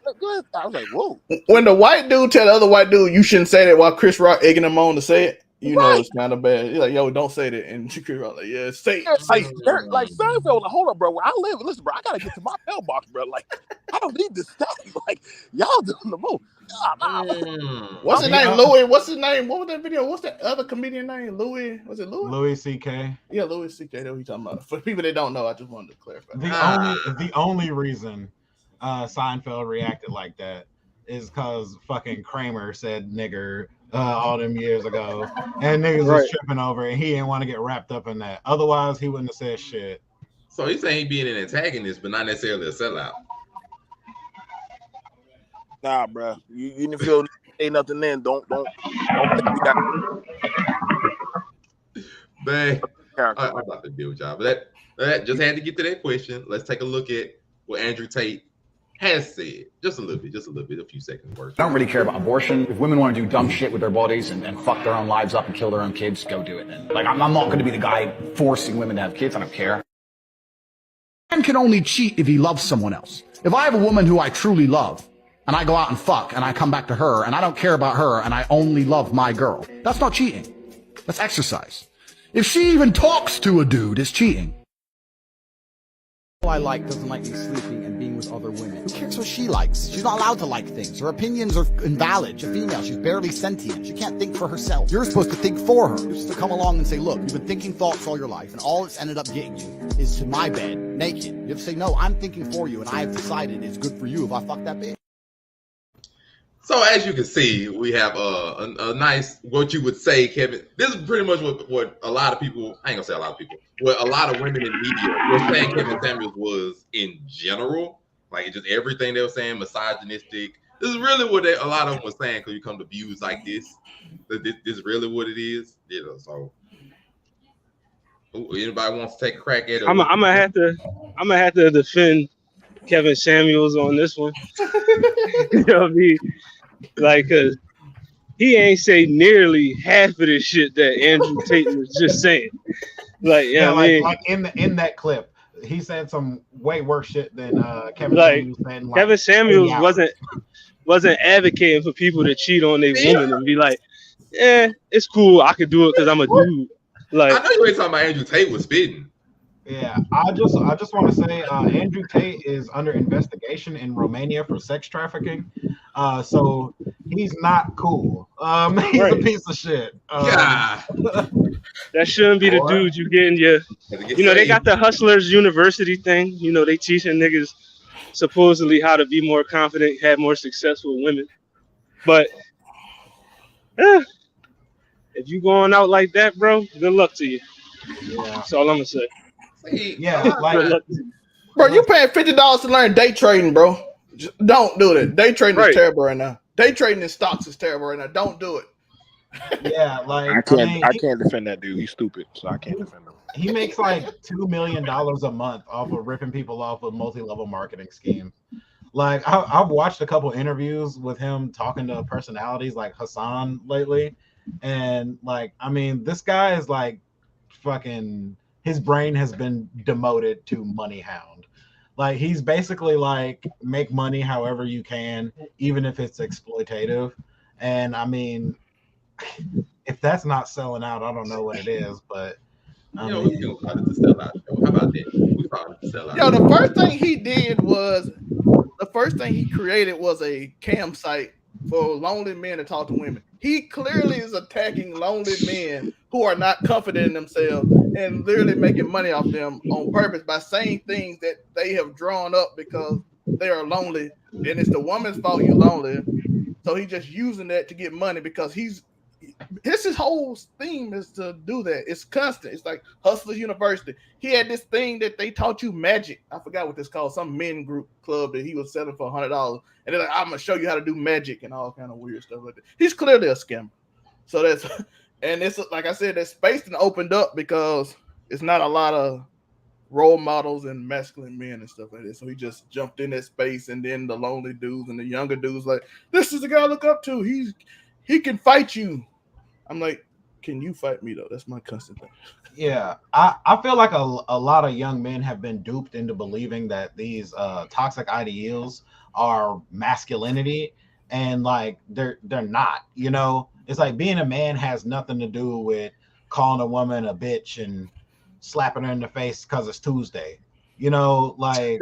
I was like, whoa. When the white dude tell the other white dude you shouldn't say that while Chris Rock egging him on to say it, you know it's kind of bad. You're like, yo, don't say that. And Shakira like, yeah, say Like, it. like Seinfeld, like, hold up, bro. Where I live, listen, bro, I gotta get to my mailbox, bro. Like, I don't need this stuff. Like, y'all doing the most. What's his name? Louis. What's his name? What was that video? What's that other comedian name? Louis. Was it Louis? Louis C.K. Yeah, Louis C.K. That's what he's talking about. For people that don't know, I just wanted to clarify. The only reason Seinfeld reacted like that is because fucking Kramer said nigger all them years ago, and niggas was tripping over it. He didn't want to get wrapped up in that. Otherwise, he wouldn't have said shit. So he's saying he being an antagonist, but not necessarily a sellout. Nah, bro. You didn't feel ain't nothing then. Don't think we got. Man, I'm about to deal with y'all. But that just had to get to that question. Let's take a look at what Andrew Tate has said. Just a little bit, a few seconds worth. I don't really care about abortion. If women want to do dumb shit with their bodies and fuck their own lives up and kill their own kids, go do it. And like, I'm not going to be the guy forcing women to have kids. I don't care. A man can only cheat if he loves someone else. If I have a woman who I truly love, and I go out and fuck, and I come back to her, and I don't care about her, and I only love my girl, that's not cheating. That's exercise. If she even talks to a dude, it's cheating. I like doesn't like me sleeping and being with other women. Who cares what she likes? She's not allowed to like things. Her opinions are invalid. She's a female. She's barely sentient. She can't think for herself. You're supposed to think for her. You're supposed to come along and say, look, you've been thinking thoughts all your life, and all it's ended up getting you is to my bed, naked. You have to say, no, I'm thinking for you, and I have decided it's good for you if I fuck that bitch. So as you can see, we have a nice, what you would say, Kevin. This is pretty much what a lot of people, I ain't gonna say a lot of people, what a lot of women in media were saying Kevin Samuels was in general, like just everything they were saying, misogynistic. This is really what a lot of them were saying because you come to views like this. This is really what it is, you know. So, anybody wants to take a crack at it? I'm gonna have to defend Kevin Samuels on this one. You know what I mean? Like, cause he ain't say nearly half of the shit that Andrew Tate was just saying. Like, yeah, like, I mean, like in that clip, he said some way worse shit than Kevin Samuels said. Like, Kevin Samuels wasn't advocating for people to cheat on their woman and be like, it's cool, I could do it because I'm a dude. Like, I know you ain't talking about Andrew Tate was spitting. Yeah, I just want to say Andrew Tate is under investigation in Romania for sex trafficking. So he's not cool. He's a piece of shit. That shouldn't be the dude you get in your. You know, they got the Hustlers University thing. You know, they teaching niggas supposedly how to be more confident, have more successful women. But if you going out like that, bro, good luck to you. Yeah. That's all I'm gonna say. Yeah, like, bro, you paying $50 to learn day trading, bro. Just don't do that. Day trading is terrible right now. Day trading in stocks is terrible right now. Don't do it. Yeah, like I can't defend that dude. He's stupid, so I can't defend him. He makes like $2 million a month off of ripping people off with multi-level marketing schemes. Like I've watched a couple interviews with him talking to personalities like Hassan lately, and like, I mean, this guy is like fucking. His brain has been demoted to money hound. Like, he's basically like, make money however you can, even if it's exploitative. And I mean, if that's not selling out, I don't know what it is. But we can call it the sellout show. How about that? We call it the sellout. Yo, the first thing he did was he created was a campsite for lonely men to talk to women. He clearly is attacking lonely men who are not confident in themselves and literally making money off them on purpose by saying things that they have drawn up because they are lonely, and it's the woman's fault you're lonely. So he's just using that to get money because his whole theme is to do that. It's constant. It's like Hustlers University. He had this thing that they taught you magic. I forgot what this called. Some men group club that he was selling for $100. And they're like, I'm gonna show you how to do magic and all kind of weird stuff like that. He's clearly a scammer. So that's, and it's like I said, that space then opened up because it's not a lot of role models and masculine men and stuff like that. So he just jumped in that space, and then the lonely dudes and the younger dudes like, this is the guy I look up to. He can fight you. I'm like, can you fight me though? That's my constant thing. Yeah, I feel like a lot of young men have been duped into believing that these toxic ideals are masculinity, and like they're not, you know. It's like being a man has nothing to do with calling a woman a bitch and slapping her in the face because it's Tuesday. You know, like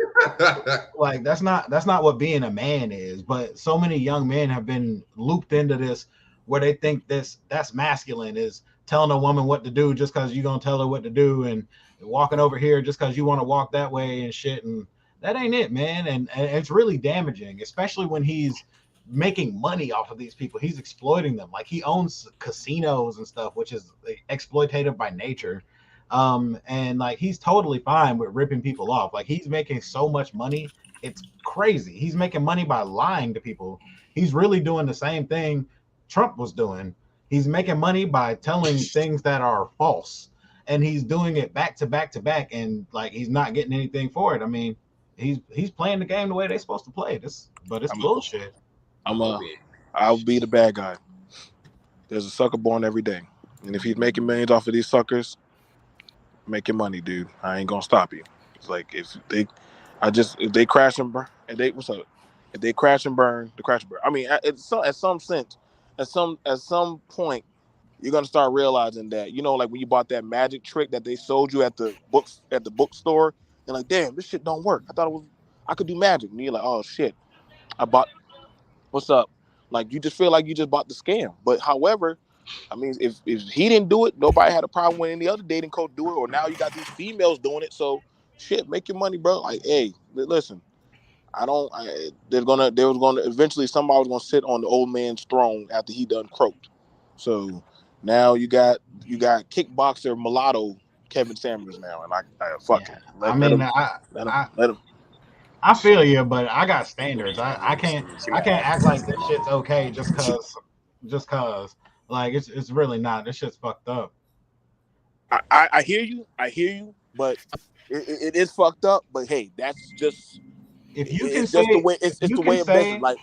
that's not what being a man is. But so many young men have been looped into this where they think that's masculine is telling a woman what to do just because you're gonna tell her what to do, and walking over here just because you want to walk that way and shit. And that ain't it, man. And it's really damaging, especially when he's making money off of these people. He's exploiting them. Like he owns casinos and stuff, which is exploitative by nature. And like he's totally fine with ripping people off. Like he's making so much money, it's crazy. He's making money by lying to people. He's really doing the same thing Trump was doing. He's making money by telling things that are false, and he's doing it back to back to back, and like he's not getting anything for it. I mean, he's playing the game the way they're supposed to play this, but it's bullshit. I'll be the bad guy. There's a sucker born every day, and if he's making millions off of these suckers, making money, dude, I ain't gonna stop you. It's like if they crash and burn, and if they crash and burn, the crash and burn. I mean, at some point, you're gonna start realizing that, like when you bought that magic trick that they sold you at the bookstore, and like, damn, this shit don't work. I thought I could do magic, and you're like, oh shit, what's up? Like you just feel like you just bought the scam. But however, I mean, if he didn't do it, nobody had a problem when any other dating coach do it. Or now you got these females doing it. So shit, make your money, bro. Like, hey, listen, eventually somebody was gonna sit on the old man's throne after he done croaked. So now you got kickboxer mulatto Kevin Samuels now, and I fuck it. Let him. I feel you, but I got standards. I can't act like this shit's okay just cause like it's really not. This shit's fucked up. I hear you, but it is fucked up. But hey, that's just if you can it's say just the way it's the way of business. Like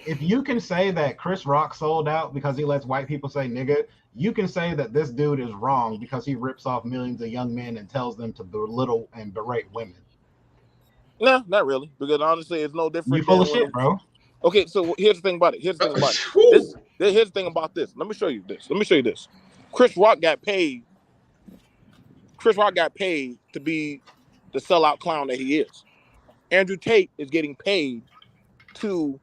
if you can say that Chris Rock sold out because he lets white people say nigga, you can say that this dude is wrong because he rips off millions of young men and tells them to belittle and berate women. No, not really, because honestly, it's no different. You full of shit, bro. Okay, so here's the thing about it. Here's the thing about this. Let me show you this. Chris Rock got paid to be the sellout clown that he is. Andrew Tate is getting paid to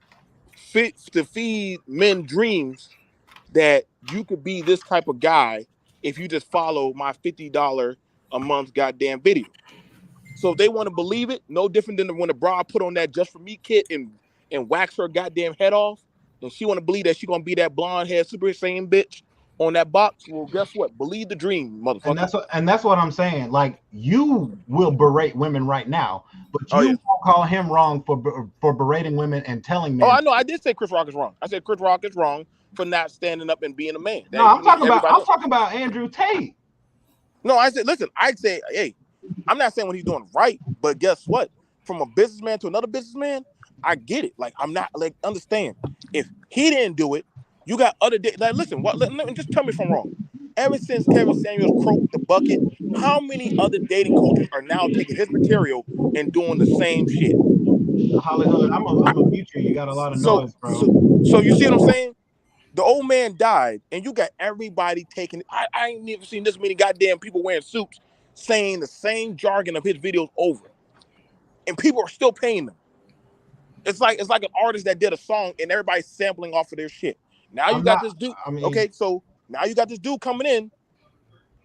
feed men dreams that you could be this type of guy if you just follow my $50 a month goddamn video. So if they want to believe it, no different than when the broad put on that Just For Me kit and wax her goddamn head off, and she want to believe that she gonna be that blonde haired Super Saiyan bitch on that box. Well, guess what? Believe the dream, motherfucker. And that's what I'm saying. Like you will berate women right now, but you won't call him wrong for berating women and telling men. Oh, I know. I did say Chris Rock is wrong. I said Chris Rock is wrong for not standing up and being a man. No, I'm talking about Andrew Tate. No, I said, listen, hey, I'm not saying what he's doing right, but guess what? From a businessman to another businessman, I get it. Like, I'm not, like, understand. If he didn't do it, you got other, like, listen, let me just tell me if I'm wrong. Ever since Kevin Samuels croaked the bucket, how many other dating coaches are now taking his material and doing the same shit? Hollywood, I'm a mute you. You got a lot of noise, bro. So you see what I'm saying? The old man died, and you got everybody taking. I ain't never seen this many goddamn people wearing suits saying the same jargon of his videos over, and people are still paying them. It's like an artist that did a song and everybody's sampling off of their shit. Now you got this dude. Okay, so now you got this dude coming in,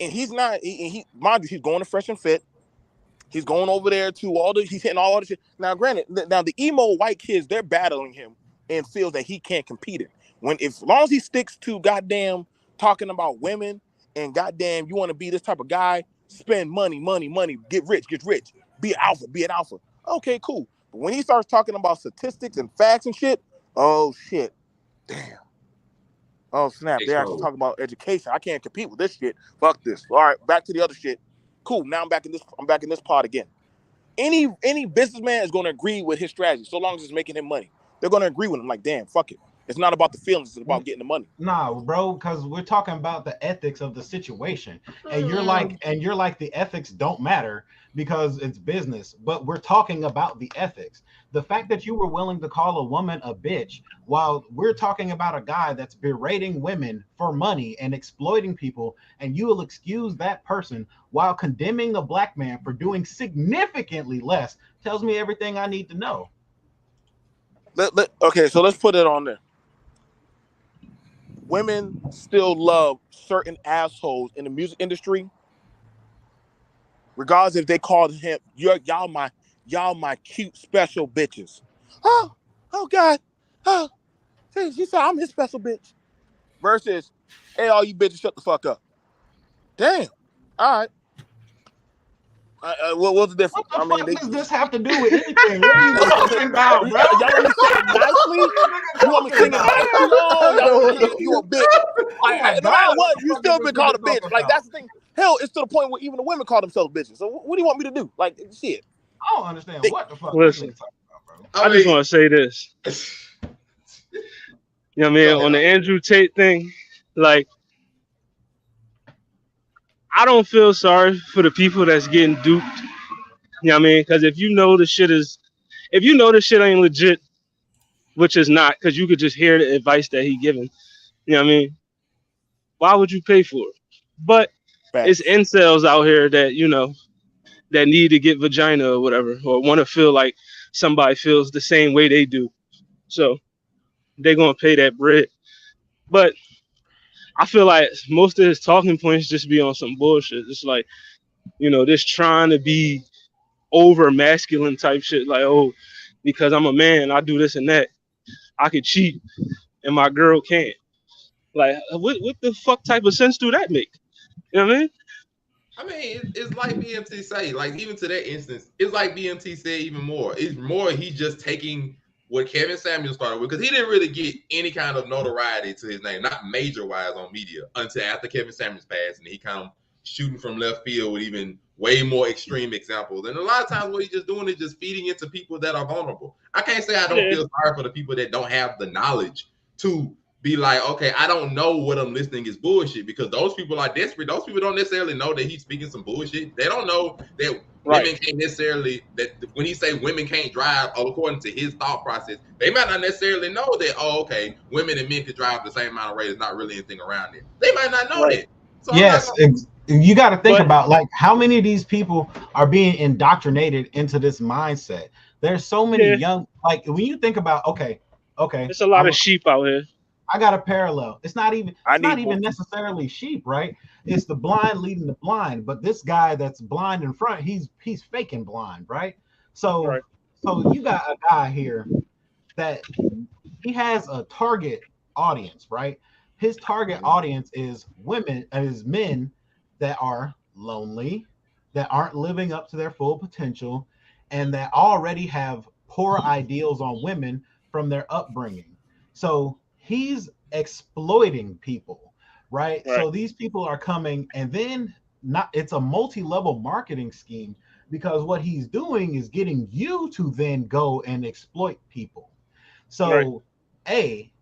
and he's not. Mind you, he's going to Fresh and Fit. He's going over there to he's hitting all the shit. Now, granted, the emo white kids, they're battling him and feels that he can't compete it. As long as he sticks to goddamn talking about women and goddamn you want to be this type of guy, spend money, get rich, be an alpha. Okay, cool. But when he starts talking about statistics and facts and shit, oh shit, damn. Oh snap, they actually talk about education. I can't compete with this shit. Fuck this. All right, back to the other shit. Cool. Now I'm back in this pod again. Any businessman is going to agree with his strategy so long as it's making him money. They're going to agree with him. Like, damn, fuck it. It's not about the feelings, it's about getting the money. Nah, bro, because we're talking about the ethics of the situation, and you're like the ethics don't matter because it's business. But we're talking about the ethics. The fact that you were willing to call a woman a bitch while we're talking about a guy that's berating women for money and exploiting people, and you will excuse that person while condemning a black man for doing significantly less, tells me everything I need to know. Okay, so let's put it on there. Women still love certain assholes in the music industry, regardless if they called him y'all my cute special bitches. Oh God, oh, she said I'm his special bitch. Versus, hey, all you bitches, shut the fuck up. Damn. All right. What's the difference? What the fuck does this have to do with anything? What are you talking about, bro? Y'all want me to say it nicely? You want me to sing it nicely? Oh, you a bitch. Like, no matter what, you still been called a bitch. Like, that's the thing. Hell, it's to the point where even the women call themselves bitches. So what do you want me to do? Like, shit. I don't understand what the fuck. Listen, I just want to say this. You know what I mean? On the Andrew Tate thing, like, I don't feel sorry for the people that's getting duped. You know what I mean? Because if you know the shit ain't legit, which is not, because you could just hear the advice that he giving. You know what I mean? Why would you pay for it? But it's incels out here that, you know, that need to get vagina or whatever, or want to feel like somebody feels the same way they do. So they're going to pay that bread. But I feel like most of his talking points just be on some bullshit. It's like, you know, this trying to be over masculine type shit. Like, oh, because I'm a man, I do this and that. I could cheat and my girl can't. Like, what the fuck type of sense do that make? You know what I mean? I mean, it's like BMT say, like, even to that instance, it's like BMT said even more. It's more he's just taking what Kevin Samuels started with, because he didn't really get any kind of notoriety to his name, not major wise on media, until after Kevin Samuels passed, and he kind of shooting from left field with even way more extreme examples. And a lot of times what he's just doing is just feeding into people that are vulnerable. I can't say I don't feel sorry for the people that don't have the knowledge to be like, okay, I don't know what I'm listening is bullshit, because those people are desperate. Those people don't necessarily know that he's speaking some bullshit. They don't know that women can't necessarily, that when he say women can't drive, according to his thought process, they might not necessarily know that, oh, okay, women and men can drive the same amount of rate. There's not really anything around it. They might not know that. So yes, you got to think about, like, how many of these people are being indoctrinated into this mindset. There's so many young, like, when you think about, okay, there's a lot of sheep out here. I got a parallel. It's not even necessarily sheep, right? It's the blind leading the blind. But this guy that's blind in front, he's faking blind, right? So you got a guy here that he has a target audience, right? His target audience is women, is men that are lonely, that aren't living up to their full potential, and that already have poor ideals on women from their upbringing. So he's exploiting people, right? So these people are coming, and then it's a multi-level marketing scheme, because what he's doing is getting you to then go and exploit people. So A,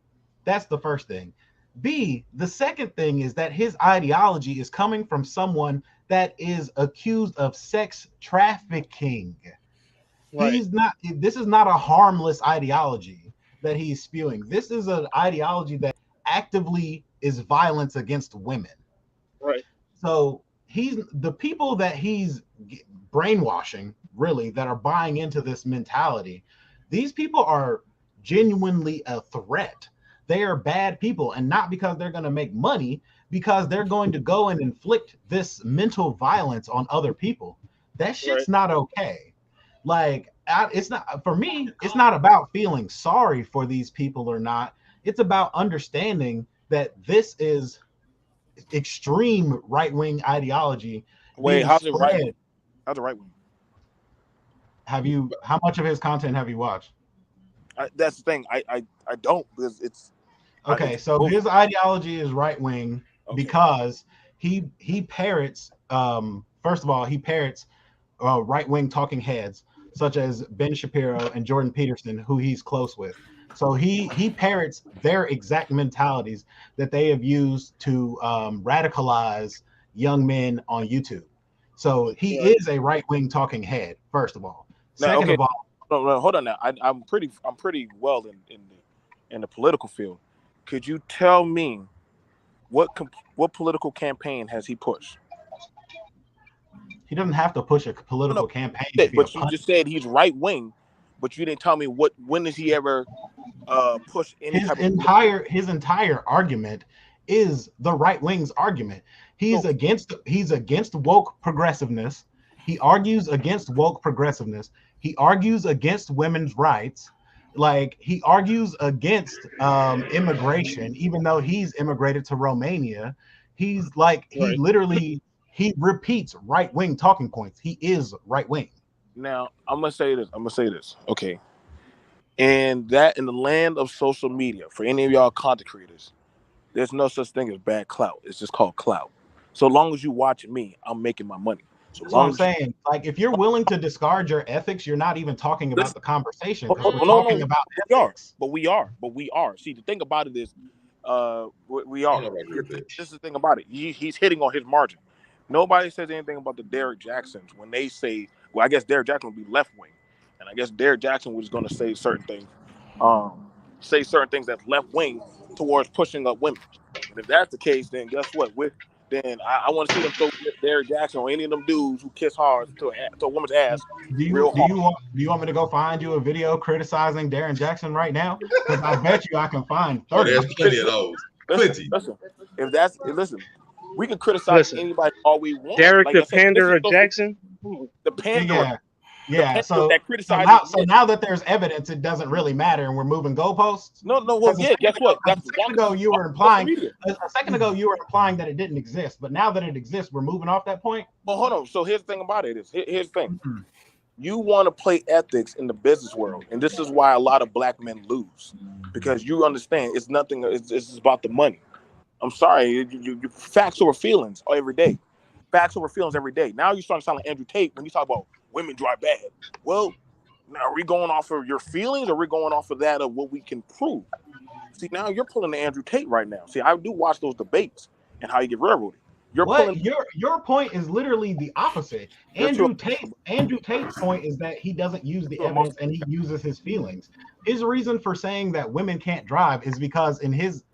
that's the first thing. B, the second thing is that his ideology is coming from someone that is accused of sex trafficking. This is not a harmless ideology that he's spewing. This is an ideology that actively is violence against women. Right. So the people that he's brainwashing, really, that are buying into this mentality, these people are genuinely a threat. They are bad people, and not because they're going to make money, because they're going to go and inflict this mental violence on other people. That shit's not okay. Like, it's not, for me, it's not about feeling sorry for these people or not. It's about understanding that this is extreme right-wing ideology. Wait, how's it right? How's it right wing? How much of his content have you watched? That's the thing. I don't, because it's okay. So his ideology is right wing because he parrots. First of all, he parrots right wing talking heads such as Ben Shapiro and Jordan Peterson, who he's close with. So he parrots their exact mentalities that they have used to radicalize young men on YouTube. So he is a right-wing talking head, first of all. Now, Second okay, of all, no, hold on now. I'm pretty well in the political field. Could you tell me what political campaign has he pushed? he doesn't have to push a political No, campaign to be a but you just said he's right wing, but you didn't tell me when does he ever push any his type of entire argument is the right wing's argument. He's against woke progressiveness. He argues against woke progressiveness. He argues against women's rights. Like he argues against immigration, even though he's immigrated to Romania. He's like he literally he repeats right wing talking points. He is right wing. Now I'm gonna say this. Okay. And that in the land of social media, for any of y'all content creators, there's no such thing as bad clout. It's just called clout. So long as you watching me, I'm making my money. So That's what I'm saying. Like, if you're willing to discard your ethics, you're not even talking about the conversation. Because we're talking about ethics. We are. See, the thing about it is, we are. This is the thing about it. He's hitting on his margin. Nobody says anything about the Derek Jacksons when they say, well, I guess Derek Jackson would be left wing, and I guess Derek Jackson was going to say certain things, that's left wing towards pushing up women. And if that's the case, then guess what? Then I want to see them throw Derek Jackson or any of them dudes who kiss hard to a woman's ass. Do you want me to go find you a video criticizing Darren Jackson right now? Because I bet you I can find 30. There's plenty of those. Plenty. Listen, we can criticize anybody all we want. Derek the Panderer Jackson? The Panderer. Yeah. So now that there's evidence, it doesn't really matter, and we're moving goalposts. No. Well, yeah. Guess what? A second ago, you were implying that it didn't exist, but now that it exists, we're moving off that point. Well, hold on. So here's the thing about it. Here's the thing. Mm-hmm. You want to play ethics in the business world, and this is why a lot of black men lose, because you understand it's nothing. It's about the money. I'm sorry. You facts over feelings every day. Facts over feelings every day. Now you start to sound like Andrew Tate when you talk about women drive bad. Well, now are we going off of your feelings, or are we going off of that of what we can prove? See, now you're pulling the Andrew Tate right now. See, I do watch those debates and how you get railroaded. Your point is literally the opposite. Andrew Tate's point is that he doesn't use the evidence and he uses his feelings. His reason for saying that women can't drive is because in his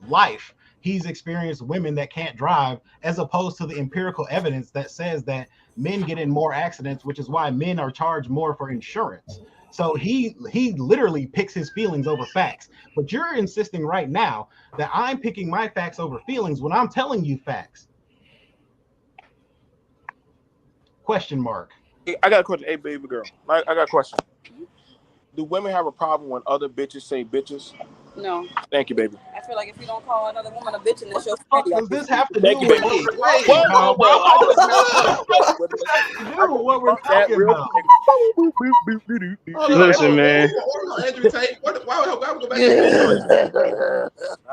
life he's experienced women that can't drive, as opposed to the empirical evidence that says that men get in more accidents, which is why men are charged more for insurance. So he literally picks his feelings over facts. But you're insisting right now that I'm picking my facts over feelings when I'm telling you facts. Question mark. I got a question. Hey, baby girl. I got a question. Do women have a problem when other bitches say bitches? No. Thank you, baby. I feel like if you don't call another woman a bitch, and that's your fuck does this have to do Thank you, with baby. what we're talking about? Listen, man. Andrew Tate, why would we go back to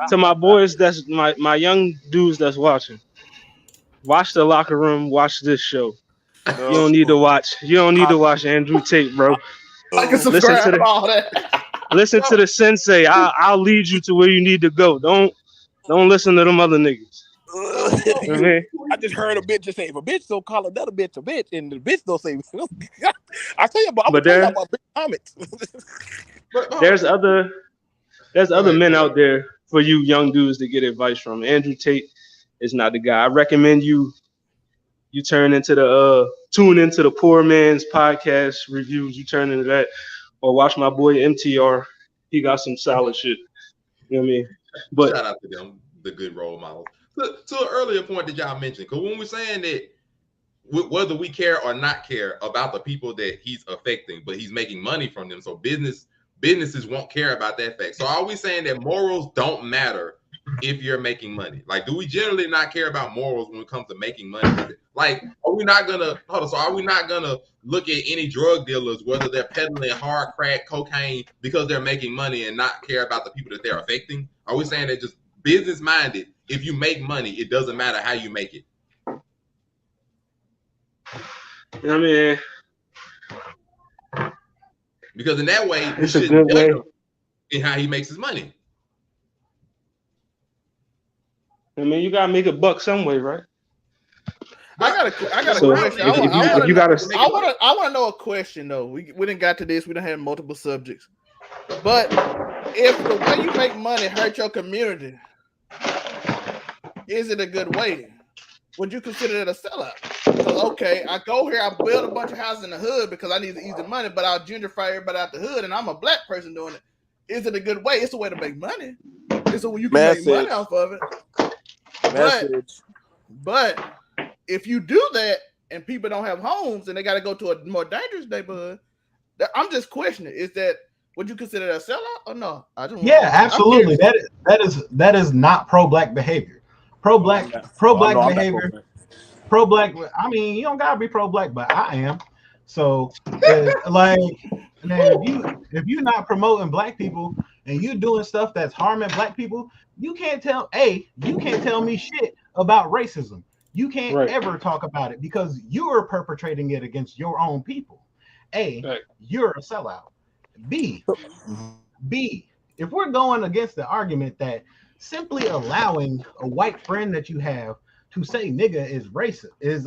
To my boys, that's my young dudes that's watching. Watch The Locker Room. Watch this show. You don't need to watch. You don't need to watch Andrew Tate, bro. Listen to the sensei. I'll lead you to where you need to go. Don't listen to them other niggas. I just heard a bitch just say, if a bitch don't call another bitch a bitch, and the bitch don't say, I tell you about. I'm tell you about big comments. There's other men out there for you young dudes to get advice from. Andrew Tate is not the guy. I recommend you tune into the Poor Man's Podcast reviews. You turn into that, or watch my boy MTR. He got some solid shit. You know what I mean? But shout out to them, the good role models. To an earlier point that y'all mentioned, because when we're saying that whether we care or not care about the people that he's affecting, but he's making money from them, so businesses won't care about that fact. So are we saying that morals don't matter if you're making money? Like, do we generally not care about morals when it comes to making money? Like, are we not gonna look at any drug dealers, whether they're peddling hard crack, cocaine, because they're making money, and not care about the people that they're affecting? Are we saying that just business minded, if you make money, it doesn't matter how you make it? You know what I mean? Because in that way, it's a good way. and how he makes his money. I mean, you gotta make a buck some way, right? I got a So question. if you gotta, I want to know a question though. We didn't got to this. We done had multiple subjects, but if the way you make money hurt your community, is it a good way? Would you consider it a sellout? Because okay, I go here, I build a bunch of houses in the hood because I need the easy money, but I'll gentrify everybody out the hood, and I'm a black person doing it. Is it a good way? It's a way to make money. It's a way you can make money off of it. But if you do that and people don't have homes and they got to go to a more dangerous neighborhood, I'm just questioning: would you consider that a sellout or no? Absolutely. That is not pro-black behavior. Pro-black behavior. Pro-black. I mean, you don't gotta be pro-black, but I am. So, like, man, if you're not promoting black people and you're doing stuff that's harming black people, you can't tell me shit about racism. You can't ever talk about it because you're perpetrating it against your own people. You're a sellout. B, if we're going against the argument that simply allowing a white friend that you have to say nigga is racist, is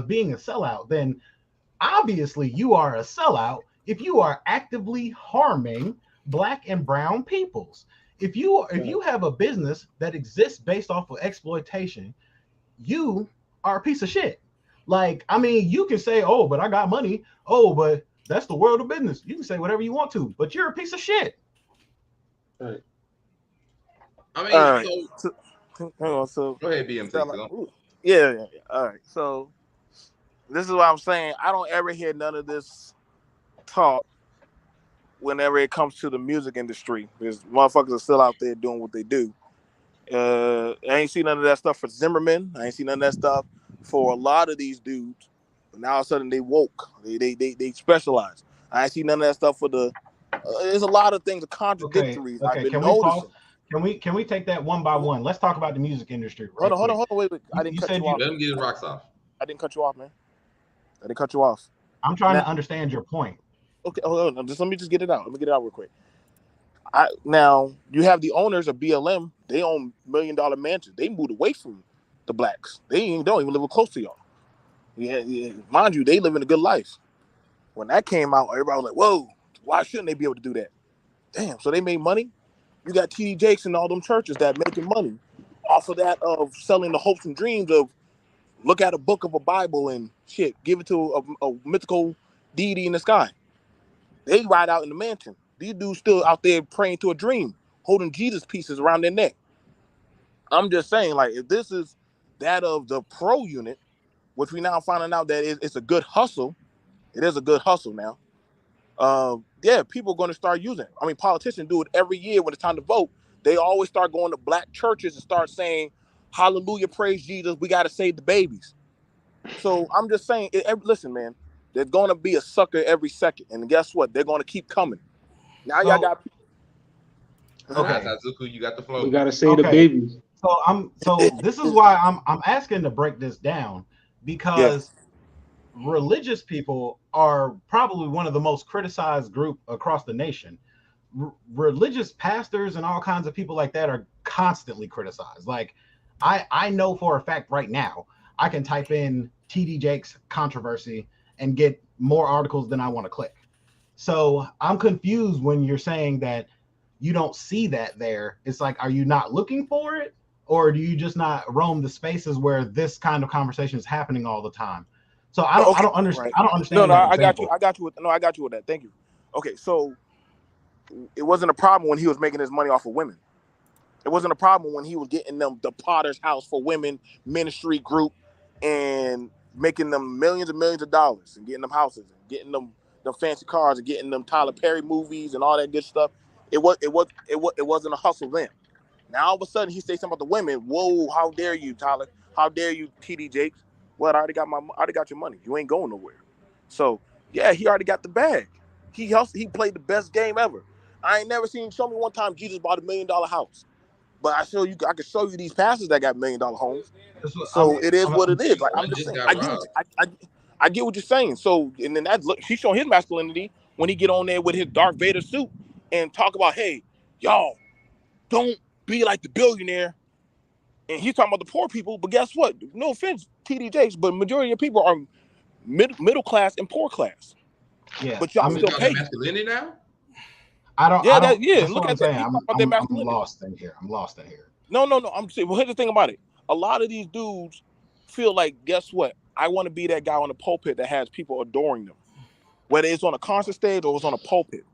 being a sellout, then obviously you are a sellout if you are actively harming black and brown peoples. If you have a business that exists based off of exploitation, you are a piece of shit. Like, I mean, you can say, oh, but I got money. Oh, but that's the world of business. You can say whatever you want to, but you're a piece of shit. Right. I mean, so go ahead, BMT. Yeah. All right. So this is what I'm saying. I don't ever hear none of this talk whenever it comes to the music industry, because motherfuckers are still out there doing what they do. I ain't seen none of that stuff for Zimmerman. I ain't seen none of that stuff for a lot of these dudes. But now all of a sudden they woke. They specialize. I ain't seen none of that stuff for the. There's a lot of things contradictory. I've been noticing. Can we take that one by one? Let's talk about the music industry. Hold on, wait. I didn't cut you off. Let him get his rocks off. I didn't cut you off, man. I didn't cut you off. I'm trying to understand your point. Okay, hold on. Let me just get it out. Let me get it out real quick. Now you have the owners of BLM. They own $1 million mansions. They moved away from the blacks. They don't even live close to y'all. Yeah, mind you, they live in a good life. When that came out, everybody was like, "Whoa, why shouldn't they be able to do that?" Damn, so they made money. You got T.D. Jakes and all them churches that making money off of that, of selling the hopes and dreams of look at a book of a Bible and shit, give it to a mythical deity in the sky. They ride out in the mansion. These dudes still out there praying to a dream, holding Jesus pieces around their neck. I'm just saying, like, if this is that of the pro unit, which we now finding out that it's a good hustle, it is a good hustle now. People are going to start using it. I mean, politicians do it every year when it's time to vote. They always start going to black churches and start saying, hallelujah, praise Jesus, we got to save the babies. So I'm just saying, listen, man, there's going to be a sucker every second. And guess what? They're going to keep coming. Now y'all got... Okay, Tazuku, you got the flow. We got to save the babies. So this is why I'm asking to break this down, because religious people are probably one of the most criticized group across the nation. Religious pastors and all kinds of people like that are constantly criticized. Like, I know for a fact right now, I can type in T.D. Jakes controversy and get more articles than I want to click. So I'm confused when you're saying that you don't see that there. It's like, are you not looking for it? Or do you just not roam the spaces where this kind of conversation is happening all the time? So I don't understand. Right. I don't understand. No, I got you. I got you with that. Thank you. Okay, so it wasn't a problem when he was making his money off of women. It wasn't a problem when he was getting them the Potter's House for Women ministry group and making them millions and millions of dollars and getting them houses and getting them fancy cars and getting them Tyler Perry movies and all that good stuff. It wasn't a hustle then. Now all of a sudden he says something about the women. Whoa, how dare you, Tyler? How dare you, T.D. Jakes? Well, I already got your money. You ain't going nowhere. So yeah, he already got the bag. He played the best game ever. I ain't never seen. Show me one time Jesus bought $1 million house. But I can show you these pastors that got $1 million homes. So it is what it is. Like, I'm just saying, I get what you're saying. So and then he's showing his masculinity when he get on there with his Darth Vader suit and talk about, hey, y'all, don't be like the billionaire. And he's talking about the poor people, but guess what? No offense, TDJs, but majority of people are middle class and poor class. Yeah, But y'all still pay. Masculinity now? I don't. Yeah, That's look what at I'm saying. that. I'm lost in here. No. I'm saying. Well, here's the thing about it. A lot of these dudes feel like, guess what? I want to be that guy on the pulpit that has people adoring them, whether it's on a concert stage or it's on a pulpit.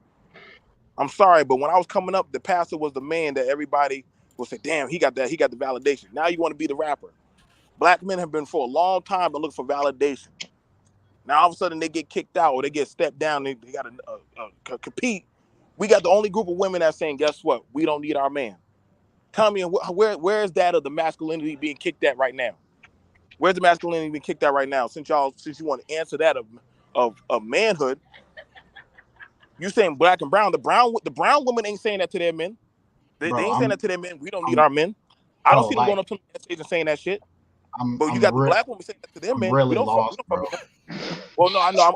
I'm sorry, but when I was coming up, the pastor was the man that everybody would say, "Damn, he got that. He got the validation." Now you want to be the rapper. Black men have been for a long time to look for validation. Now all of a sudden they get kicked out or they get stepped down. They got to compete. We got the only group of women that's saying, guess what? We don't need our man. Tell me where is that of the masculinity being kicked at right now? Where's the masculinity being kicked at right now? Since you want to answer that of manhood, you saying black and brown. The brown women ain't saying that to their men. They ain't saying that to their men. We don't need our men. I don't see them going up to the stage and saying that shit. But you got the black women saying that to their men. Really we don't lost, fuck with them. Well, no, I know.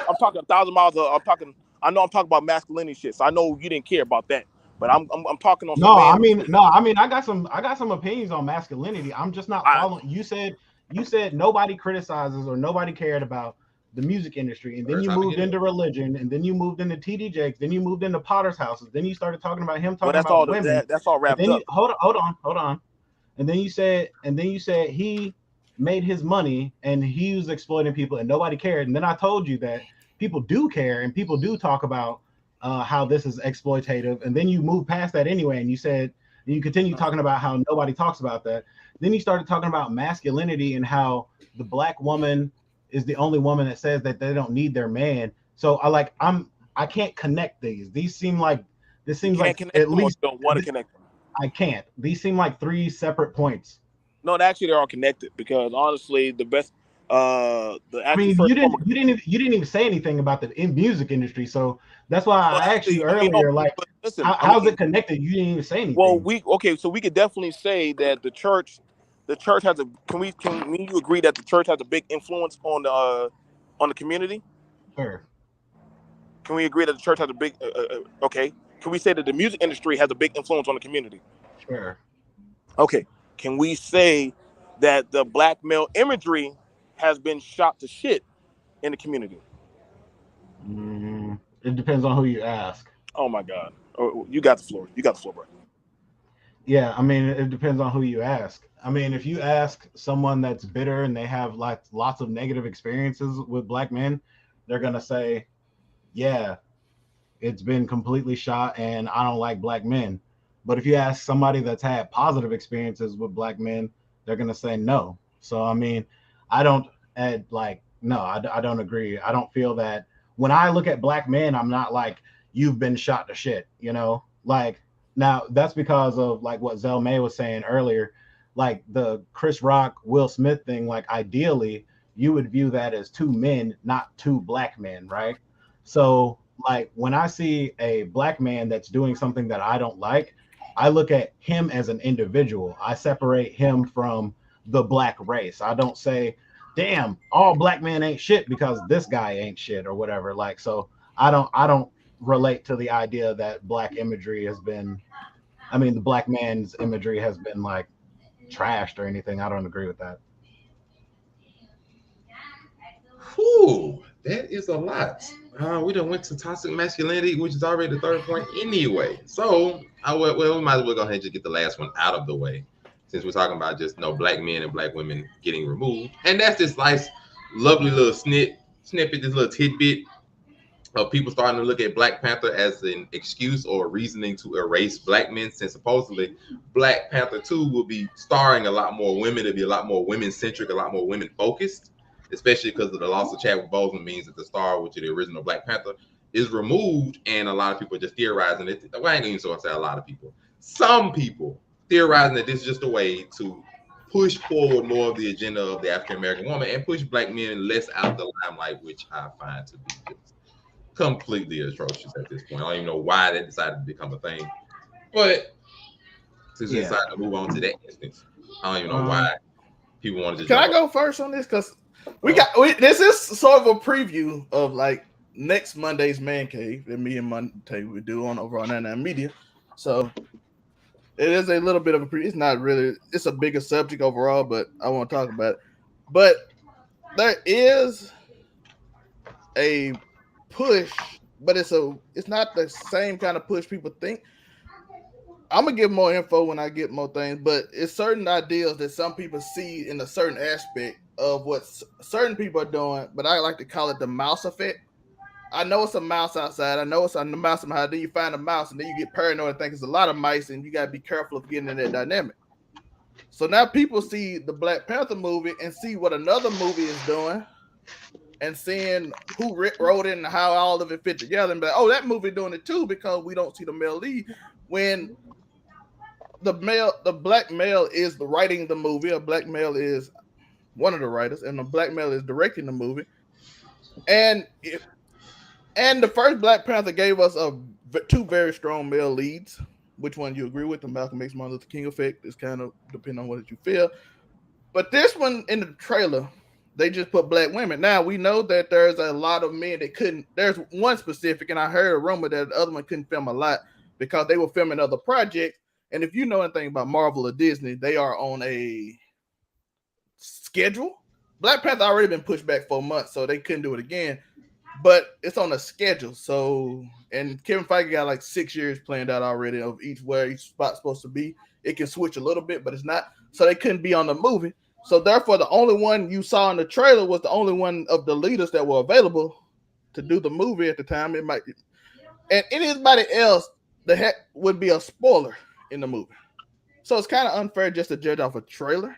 I'm talking 1,000 miles. I know I'm talking about masculinity shit. So I know you didn't care about that. But I'm talking on. No, I mean, I got some opinions on masculinity. I'm just not following. You said nobody criticizes or nobody cared about the music industry, and then you moved into religion, and then you moved into TD Jakes, then you moved into Potter's houses, then you started talking about him talking about women. That's all wrapped up. Hold on. And then you said he made his money and he was exploiting people and nobody cared. And then I told you that people do care and people do talk about how this is exploitative. And then you moved past that anyway, and you continue talking about how nobody talks about that. Then you started talking about masculinity and how the black woman is the only woman that says that they don't need their man. So I can't connect these. These seem like at least don't want to connect them. I can't. These seem like three separate points. No, actually they're all connected because honestly, the best. You didn't even say anything about the music industry, so that's why I asked you earlier. How's it connected? You didn't even say anything. Well, so we could definitely say that the church has a. Can you agree that the church has a big influence on the community? Sure. Can we agree that the church has a big? Okay. Can we say that the music industry has a big influence on the community? Sure. Okay. Can we say that the black male imagery has been shot to shit in the community? It depends on who you ask. Oh my God. Oh, you got the floor. Bro. Yeah, I mean, it depends on who you ask. I mean, if you ask someone that's bitter and they have like lots of negative experiences with black men, they're gonna say, yeah, it's been completely shot and I don't like black men. But if you ask somebody that's had positive experiences with black men, they're going to say no. So, I mean, I don't agree. I don't feel that when I look at black men, I'm not like, you've been shot to shit, you know? Like, now that's because of like what Zell May was saying earlier, like the Chris Rock, Will Smith thing, like ideally you would view that as two men, not two black men, right? So like when I see a black man that's doing something that I don't like, I look at him as an individual. I separate him from the black race. I don't say, damn, all black men ain't shit because this guy ain't shit or whatever. Like, so I don't relate to the idea that black imagery has been, I mean, the black man's imagery has been like trashed or anything. I don't agree with that. Whew, that is a lot. We done went to toxic masculinity, which is already the third point anyway. So, we might as well go ahead and just get the last one out of the way, since we're talking about just black men and black women getting removed. And that's this nice, lovely little snippet, this little tidbit of people starting to look at Black Panther as an excuse or reasoning to erase black men, since supposedly Black Panther 2 will be starring a lot more women. It'll be a lot more women-centric, a lot more women-focused, especially because of the loss of Chadwick Boseman means that the star, which is the original Black Panther, is removed, and a lot of people are just theorizing it. Well, I ain't even so say a lot of people. Some people theorizing that this is just a way to push forward more of the agenda of the African-American woman and push black men less out the limelight, which I find to be just completely atrocious at this point. I don't even know why they decided to become a thing. But since we decided to move on to that instance, I don't even know why people wanted to. Can I go first on this? Because this is sort of a preview of like next Monday's Man Cave that me and Monte would do on over on 99 Media. So it is a little bit of it's not really, it's a bigger subject overall, but I won't talk about it. But there is a push, but it's not the same kind of push people think. I'm gonna give more info when I get more things, but it's certain ideals that some people see in a certain aspect of what certain people are doing, but I like to call it the mouse effect. I know it's a mouse outside. I know it's a mouse somehow. Then you find a mouse, and then you get paranoid and think it's a lot of mice, and you gotta be careful of getting in that dynamic. So now people see the Black Panther movie and see what another movie is doing, and seeing who wrote it and how all of it fit together, and be like, oh, that movie doing it too, because we don't see the male lead. When the black male is the writing the movie, a black male is one of the writers, and the black male is directing the movie. And the first Black Panther gave us two very strong male leads. Which one you agree with? The Malcolm X Martin Luther King effect is kind of depending on what you feel. But this one in the trailer, they just put black women. Now we know that there's a lot of men that couldn't. There's one specific, and I heard a rumor that the other one couldn't film a lot because they were filming other projects. And if you know anything about Marvel or Disney, they are on a schedule. Black Panther already been pushed back 4 months, so they couldn't do it again. But it's on a schedule. So, and Kevin Feige got like 6 years planned out already of where each spot's supposed to be. It can switch a little bit, but it's not. So they couldn't be on the movie. So therefore, the only one you saw in the trailer was the only one of the leaders that were available to do the movie at the time. It might, and anybody else that would be a spoiler in the movie. So it's kind of unfair just to judge off a trailer.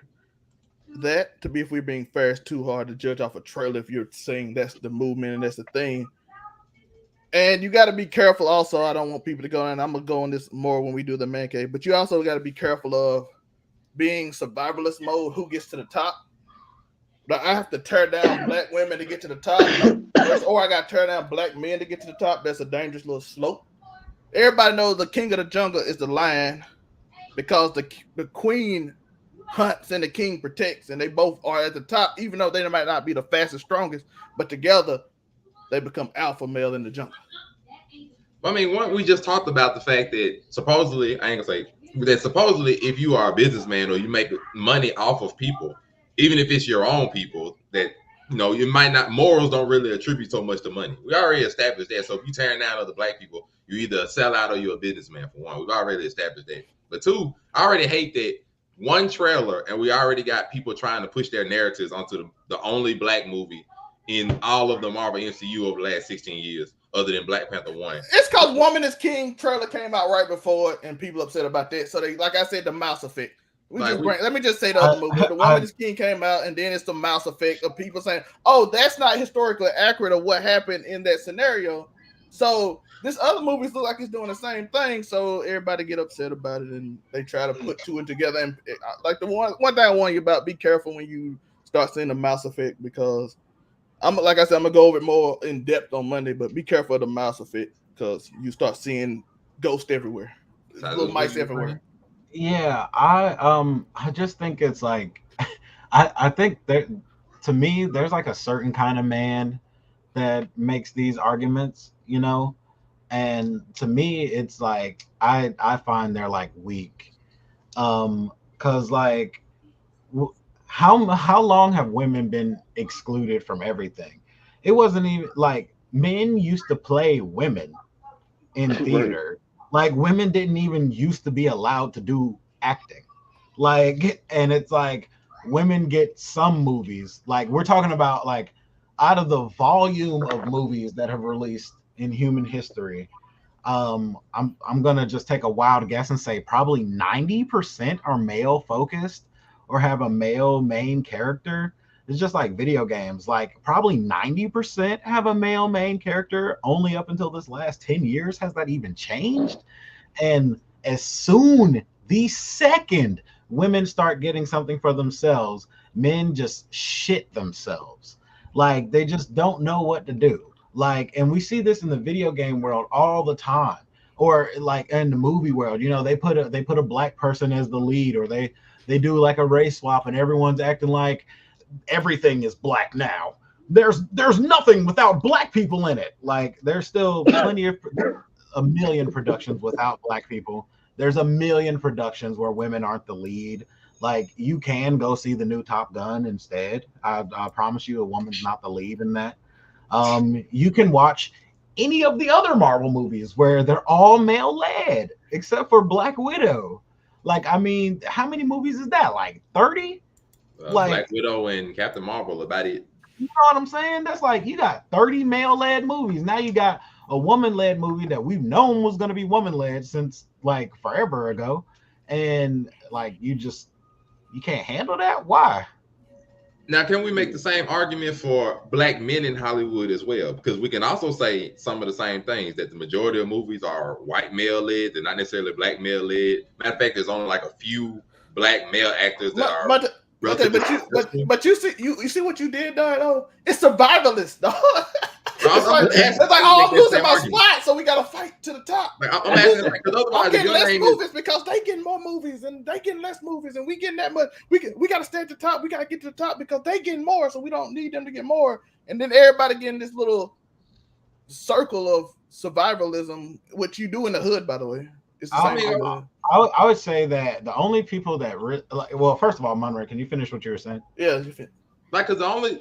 That, to be, if we're being fair, it's too hard to judge off a trailer if you're saying that's the movement and that's the thing. And you got to be careful also. I don't want people to go in. I'm going to go on this more when we do the Man Cave. But you also got to be careful of being survivalist mode, who gets to the top. But I have to tear down black women to get to the top. Or I got to tear down black men to get to the top. That's a dangerous little slope. Everybody knows the king of the jungle is the lion because the queen hunts and the king protects, and they both are at the top, even though they might not be the fastest, strongest, but together they become alpha male in the jungle. I mean, we just talked about the fact that supposedly, I ain't gonna say that supposedly, if you are a businessman or you make money off of people, even if it's your own people, that you might not, morals don't really attribute so much to money. We already established that. So if you tearing down other black people, you either a sellout or you're a businessman, for one. We've already established that. But two, I already hate that one trailer and we already got people trying to push their narratives onto the only black movie in all of the Marvel MCU over the last 16 years, other than Black Panther 1. It's because Woman is King trailer came out right before it, and people upset about that. So they, like I said, the mouse effect. Let me just say the other movie. The Woman is King came out, and then it's the mouse effect of people saying, "Oh, that's not historically accurate of what happened in that scenario." So this other movies look like it's doing the same thing. So everybody get upset about it, and they try to put two and together. And like the one thing I warn you about: be careful when you start seeing the mouse effect, because like I said, I'm gonna go over it more in depth on Monday. But be careful of the mouse effect, because you start seeing ghosts everywhere, little mice everywhere. Yeah, I just think it's like, I think that, to me, there's like a certain kind of man that makes these arguments, and to me, it's like I find they're like weak, because like, how long have women been excluded from everything? It wasn't even like men used to play women in theater. Like, women didn't even used to be allowed to do acting. Like, and it's like women get some movies. Like, we're talking about, like, out of the volume of movies that have released in human history, I'm gonna just take a wild guess and say probably 90% are male focused or have a male main character. It's just like video games. Like, probably 90% have a male main character. Only up until this last 10 years has that even changed. And the second women start getting something for themselves, men just shit themselves. Like, they just don't know what to do. Like, and we see this in the video game world all the time, or like in the movie world. They put a black person as the lead, or they do like a race swap, and everyone's acting like everything is black now. there's nothing without black people in it. Like there's still plenty of a million productions without black people. There's a million productions where women aren't the lead. Like you can go see the new Top Gun instead. I promise you, a woman's not the lead in that. You can watch any of the other Marvel movies where they're all male led, except for Black Widow. Like, I mean, how many movies is that? Like 30? Black Widow and Captain Marvel, about it. You know what I'm saying? That's like you got 30 male-led movies. Now you got a woman-led movie that we've known was going to be woman-led since like forever ago, and like you can't handle that. Why? Now, can we make the same argument for black men in Hollywood as well? Because we can also say some of the same things, that the majority of movies are white male-led. They're not necessarily black male-led. Matter of fact, there's only like a few black male actors that are. Okay, but you see what you did, though. It's survivalist, dog. It's like, oh, I'm losing my spot, so we gotta fight to the top. Like, I'm asking, like, because otherwise, I'm getting less movies because they getting more movies and they getting less movies, and we getting that much. We gotta stay at the top. We gotta get to the top because they getting more, so we don't need them to get more. And then everybody getting this little circle of survivalism, which you do in the hood, by the way. It's the same. I would say that the only people that well, first of all, Monroe, can you finish what you were saying? Yeah, you finish. Like, cause the only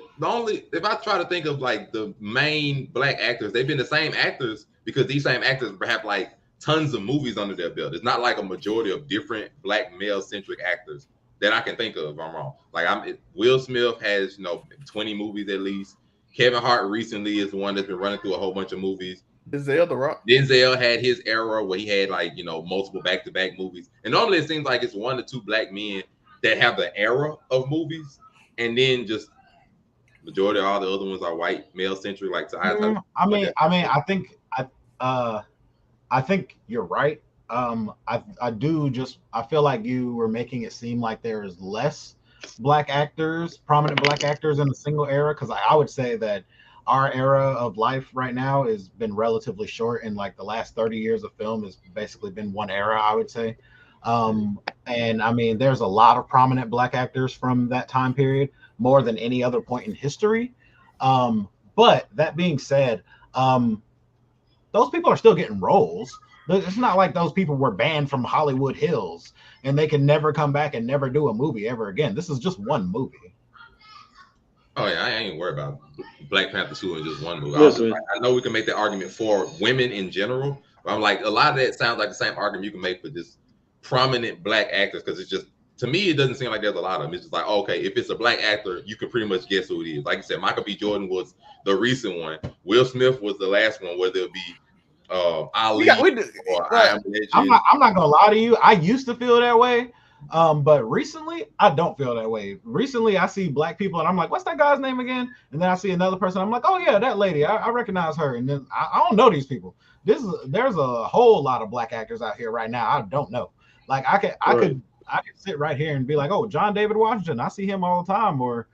if I try to think of like the main black actors, they've been the same actors because these same actors have like tons of movies under their belt. It's not like a majority of different black male centric actors that I can think of. If I'm wrong. Like Will Smith has 20 movies at least. Kevin Hart recently is the one that's been running through a whole bunch of movies. Denzel The Rock. Denzel had his era where he had like multiple back-to-back movies, and normally it seems like it's 1 to 2 black men that have the era of movies, and then just majority of all the other ones are white male centric. Like I think you're right. I feel like you were making it seem like there is less prominent black actors in a single era, because I would say that our era of life right now has been relatively short, and like the last 30 years of film has basically been one era, I would say. And I mean, there's a lot of prominent black actors from that time period, more than any other point in history. But that being said, those people are still getting roles. It's not like those people were banned from Hollywood Hills and they can never come back and never do a movie ever again. This is just one movie. Oh yeah, I ain't worried about Black Panther 2 in just one movie. I know we can make that argument for women in general, but I'm like, a lot of that sounds like the same argument you can make for just prominent black actors, because it's just, to me, it doesn't seem like there's a lot of them. It's just like, okay, if it's a black actor, you can pretty much guess who it is. Like you said, Michael B. Jordan was the recent one. Will Smith was the last one, whether it be Ali or I Am Legend. I'm not gonna lie to you. I used to feel that way. But recently, I don't feel that way. Recently, I see black people and I'm like, what's that guy's name again? And then I see another person. I'm like, oh yeah, that lady. I recognize her. And then I don't know these people. There's a whole lot of black actors out here right now I don't know. Like I could sit right here and be like, oh, John David Washington. I see him all the time. Or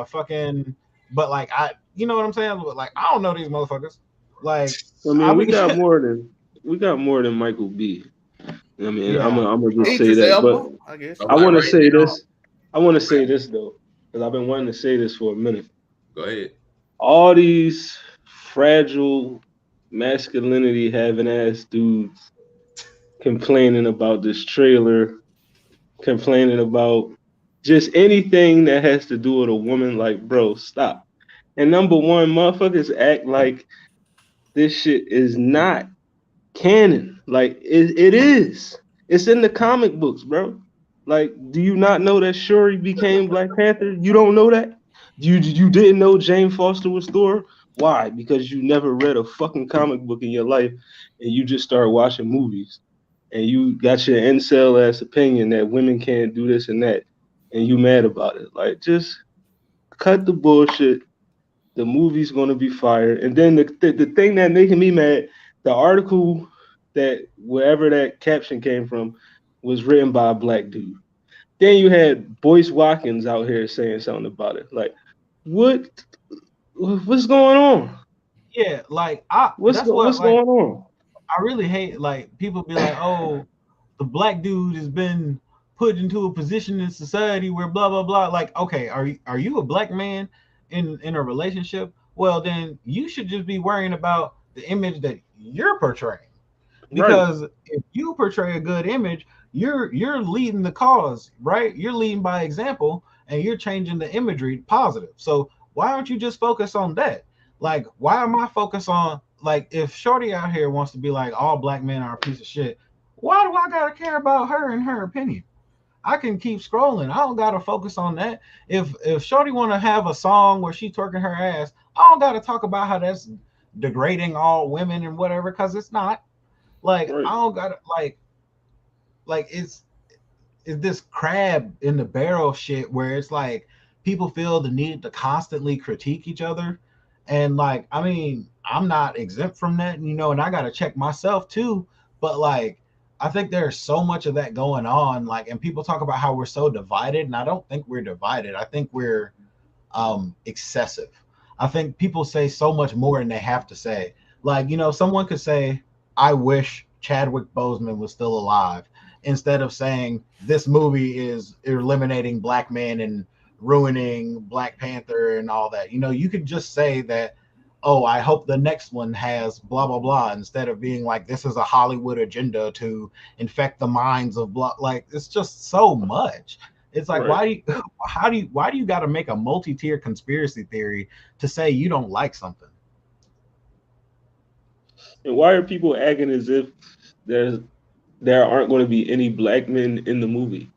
fucking. But like you know what I'm saying? Like I don't know these motherfuckers. Like I mean, we got more than Michael B. I mean, yeah. I'm gonna just say that, but I want to say this. I want to say this though, because I've been wanting to say this for a minute. Go ahead. All these fragile masculinity having ass dudes complaining about this trailer, complaining about just anything that has to do with a woman. Like, bro, stop. And number one, motherfuckers act like this shit is not canon. Like it is. It's in the comic books, bro. Like, do you not know that Shuri became Black Panther? You don't know that? You didn't know Jane Foster was Thor? Why? Because you never read a fucking comic book in your life and you just started watching movies and you got your incel ass opinion that women can't do this and that and you mad about it. Like, just cut the bullshit. The movie's gonna be fire. And then the thing that making me mad, the article that wherever that caption came from was written by a black dude. Then you had Boyce Watkins out here saying something about it. Like, what's going on? Yeah, like what's going on? I really hate like people be like, oh, the black dude has been put into a position in society where blah blah blah. Like, okay, are you a black man in a relationship, well then you should just be worrying about the image that you're portraying. Right. Because if you portray a good image, you're leading the cause, right? You're leading by example and you're changing the imagery positive. So why aren't you just focused on that? Like, why am I focused on, like, if Shorty out here wants to be like all black men are a piece of shit, why do I gotta care about her and her opinion? I can keep scrolling. I don't gotta focus on that. If Shorty wanna have a song where she twerking her ass, I don't gotta talk about how that's degrading all women and whatever, because it's not. Like, Right. I don't gotta like it's this crab in the barrel shit where it's like people feel the need to constantly critique each other. And like, I mean, I'm not exempt from that, you know, and I gotta check myself too. But like, I think there's so much of that going on. Like, and people talk about how we're so divided, and I don't think we're divided. I think we're excessive. I think people say so much more than they have to say. Like, you know, someone could say, I wish Chadwick Boseman was still alive, instead of saying this movie is eliminating black men and ruining Black Panther and all that. You know, you could just say that, oh, I hope the next one has blah blah blah, instead of being like, this is a Hollywood agenda to infect the minds of blah. Like, it's just so much. It's like, Right. why do you got to make a multi-tier conspiracy theory to say you don't like something? And why are people acting as if there aren't going to be any black men in the movie?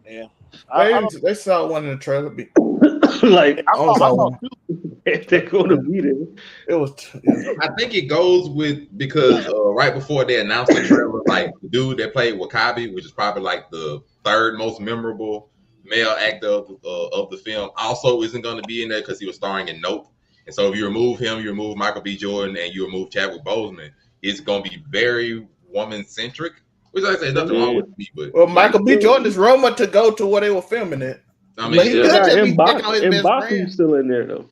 Yeah, I don't. They saw one in the trailer. Like, I only saw saw one. one. if they're going to be there. It was. I think it goes with because right before they announced the trailer, like the dude that played Wakabi, which is probably like the third most memorable male actor of the film, also isn't going to be in there because he was starring in Nope. And so if you remove him, you remove Michael B. Jordan, and you remove Chadwick Boseman, it's going to be very woman centric. Which I say nothing wrong with me, but Well, Michael B. still- Jordan is rumored to go to where they were filming it. I But mean, he Still could got just be checking on his best M'Baku friend. still in there though.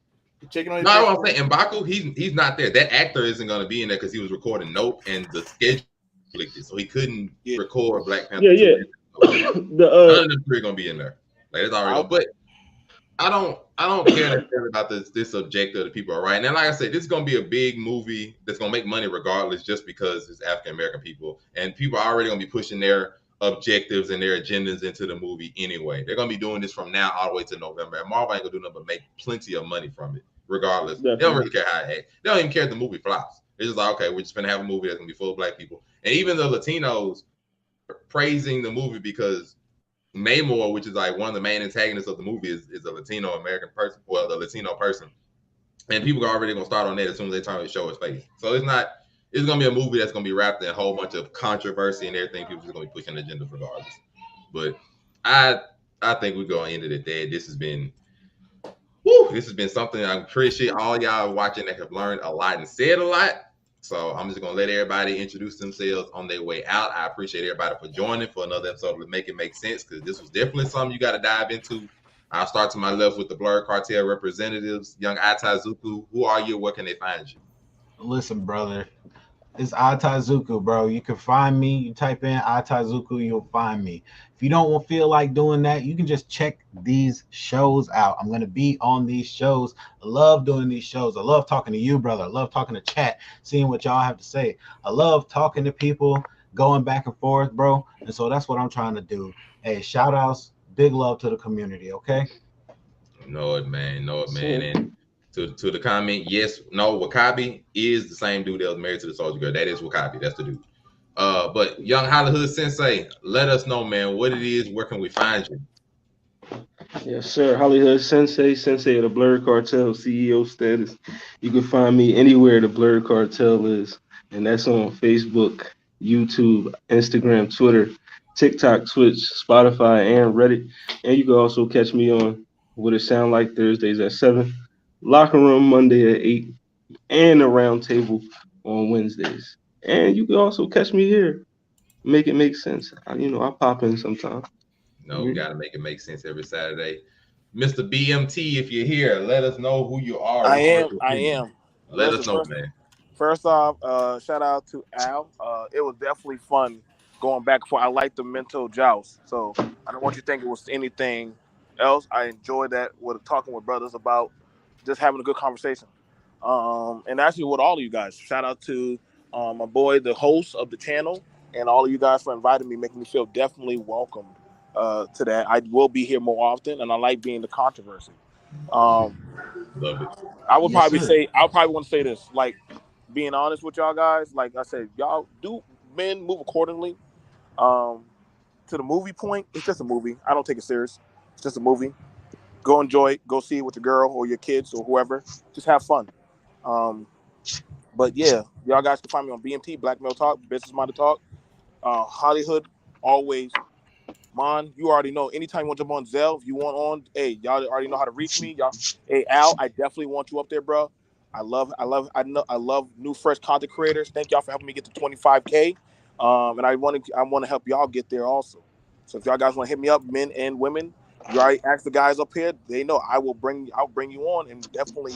Checking on his no, best I'm saying M'Baku, he's not there. That actor isn't going to be in there because he was recording Nope, and the schedule conflicted, so he couldn't record Black Panther. Yeah. 2. None of them three are going to be in there. Like, it's already going. But I don't care necessarily about this objective that people are writing. And like I said, this is going to be a big movie that's going to make money regardless, just because it's African American people, and people are already going to be pushing their objectives and their agendas into the movie anyway. They're going to be doing this from now all the way to November, and Marvel ain't going to do nothing but make plenty of money from it regardless. Definitely. They don't really care how it acts. They don't even care if the movie flops. It's just like, okay, we're just going to have a movie that's going to be full of black people. And even the Latinos praising the movie because Namor, which is like one of the main antagonists of the movie, is a Latino American person, well, the Latino person. And people are already going to start on that as soon as they turn to show his face. So it's going to be a movie that's going to be wrapped in a whole bunch of controversy and everything. People are going to be pushing agendas regardless. But I think we're going to end it at that. This has been something I appreciate all y'all watching that have learned a lot and said a lot. So I'm just going to let everybody introduce themselves on their way out. I appreciate everybody for joining for another episode of Make It Make Sense, because this was definitely something you got to dive into. I'll start to my left with the Blurred Cartel representatives. Young Atazuku, who are you? Where can they find you? Listen, brother, it's Atazuku, bro. You can find me. You type in Atazuku, you'll find me. If you don't feel like doing that, you can just check these shows out. I'm going to be on these shows. I love doing these shows. I love talking to you, brother. I love talking to chat, seeing what y'all have to say. I love talking to people, going back and forth, bro. And so that's what I'm trying to do. Hey, shout outs, big love to the community, okay? Know it, man. And to the comment, yes, no, Wakabi is the same dude that was married to the soldier girl. That is Wakabi. That's the dude. But young Hollywood Sensei, let us know, man, what it is. Where can we find you? Yes, sir. Hollywood Sensei of the Blurred Cartel, CEO status. You can find me anywhere the Blurred Cartel is, and that's on Facebook, YouTube, Instagram, Twitter, TikTok, Twitch, Spotify, and Reddit. And you can also catch me on What It Sound Like Thursdays at 7, Locker Room Monday at 8, and the Round Table on Wednesdays. And you can also catch me here. Make It Make Sense. I pop in sometime. No, we got to make it make sense every Saturday. Mr. BMT, if you're here, let us know who you are. I am. Let us know, man. First off, shout out to Al. It was definitely fun going back and forth. I like the mental joust. So I don't want you to think it was anything else. I enjoy that with talking with brothers about just having a good conversation. And actually with all of you guys. Shout out to my boy, the host of the channel, and all of you guys for inviting me, making me feel definitely welcome to that. I will be here more often, and I like being the controversy. Um, Love it. I would Yes, probably sir. say, I probably want to say this, like, being honest with y'all guys, like I said, y'all do, men move accordingly. Um, to the movie point, it's just a movie. I don't take it serious. It's just a movie. Go enjoy it. Go see it with your girl or your kids or whoever. Just have fun. Um, but yeah, y'all guys can find me on BMT, Black Male Talk, Business Minded Talk, Hollywood, always. Mon, you already know. Anytime you want to jump on Zell, if you want on, hey, y'all already know how to reach me. Y'all, hey Al, I definitely want you up there, bro. I love new fresh content creators. Thank y'all for helping me get to 25K. And I want to help y'all get there also. So if y'all guys want to hit me up, men and women, you already asked the guys up here. They know I'll bring you on and definitely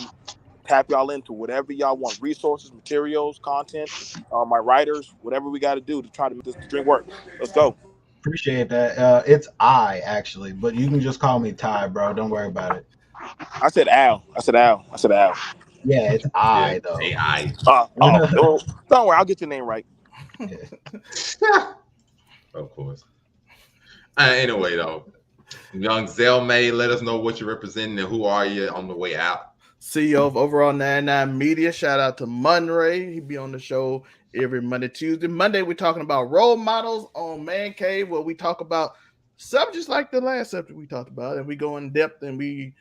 tap y'all into whatever y'all want, resources, materials, content, my writers, whatever we got to do to try to make this dream work. Let's go. Appreciate that. It's I actually, but you can just call me Ty, bro. Don't worry about it. I said Al. Yeah, it's Yeah, I though. AI. Don't worry, I'll get your name right. Of course. Anyway, though, young Zell May, let us know what you're representing and who are you on the way out. CEO of Overall 99 Media. Shout out to Munray. He be on the show every Monday, Tuesday. Monday, we're talking about role models on Man Cave, where we talk about subjects like the last subject we talked about, and we go in depth and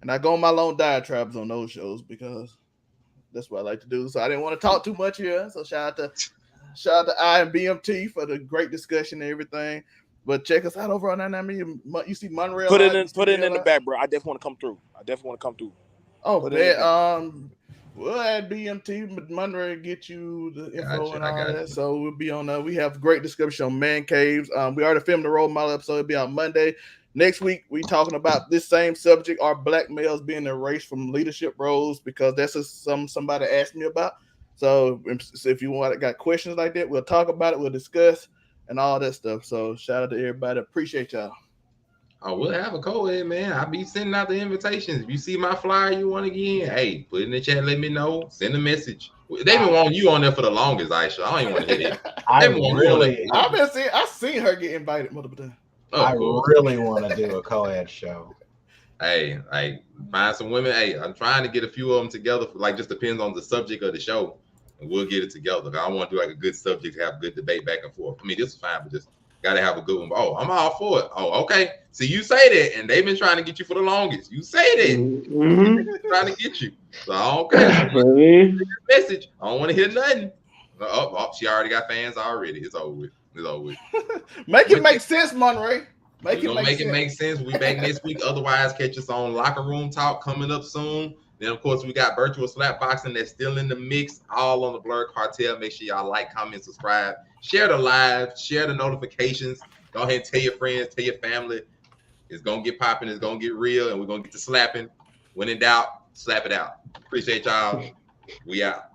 I go on my long diatribes on those shows because that's what I like to do. So I didn't want to talk too much here. So shout out to I and BMT for the great discussion and everything. But check us out over on 99 Media. You see Munray. Put it in the back, bro. I definitely want to come through. Oh, Put it in the bet. back. We'll add BMT Monday get you the info and all got that. you. So we'll be on. We have great description on man caves. We already filmed the role model episode. It'll be out Monday. Next week we talking about this same subject: are black males being erased from leadership roles? Because that's somebody asked me about. So if you got questions like that, we'll talk about it. We'll discuss and all that stuff. So shout out to everybody. Appreciate y'all. Oh, we'll have a co-ed, man. I'll be sending out the invitations. If you see my flyer you want again, hey, put it in the chat, let me know. Send a message. They've been wanting you on there for the longest, Aisha. I don't even want to hear that. I've seen her get invited multiple times. I really want to do a co-ed show. Hey, find some women. Hey, I'm trying to get a few of them together. Just depends on the subject of the show, and we'll get it together. I want to do like a good subject, have good debate back and forth. I mean, this is fine, but just gotta have a good one. Oh, I'm all for it. Oh, okay. So you say that, and they've been trying to get you for the longest. You say that, trying to get you. So okay. Message. I don't want to hear nothing. She already got fans already. It's over with. Make it make sense, Monray. We're gonna make it make sense. We'll be back next week. Otherwise, catch us on Locker Room Talk coming up soon. Then, of course, we got virtual slapboxing that's still in the mix, all on the Blur Cartel. Make sure y'all like, comment, subscribe, share the live, share the notifications. Go ahead and tell your friends, tell your family. It's gonna get popping, it's gonna get real, and we're gonna get to slapping. When in doubt, slap it out. Appreciate y'all. We out.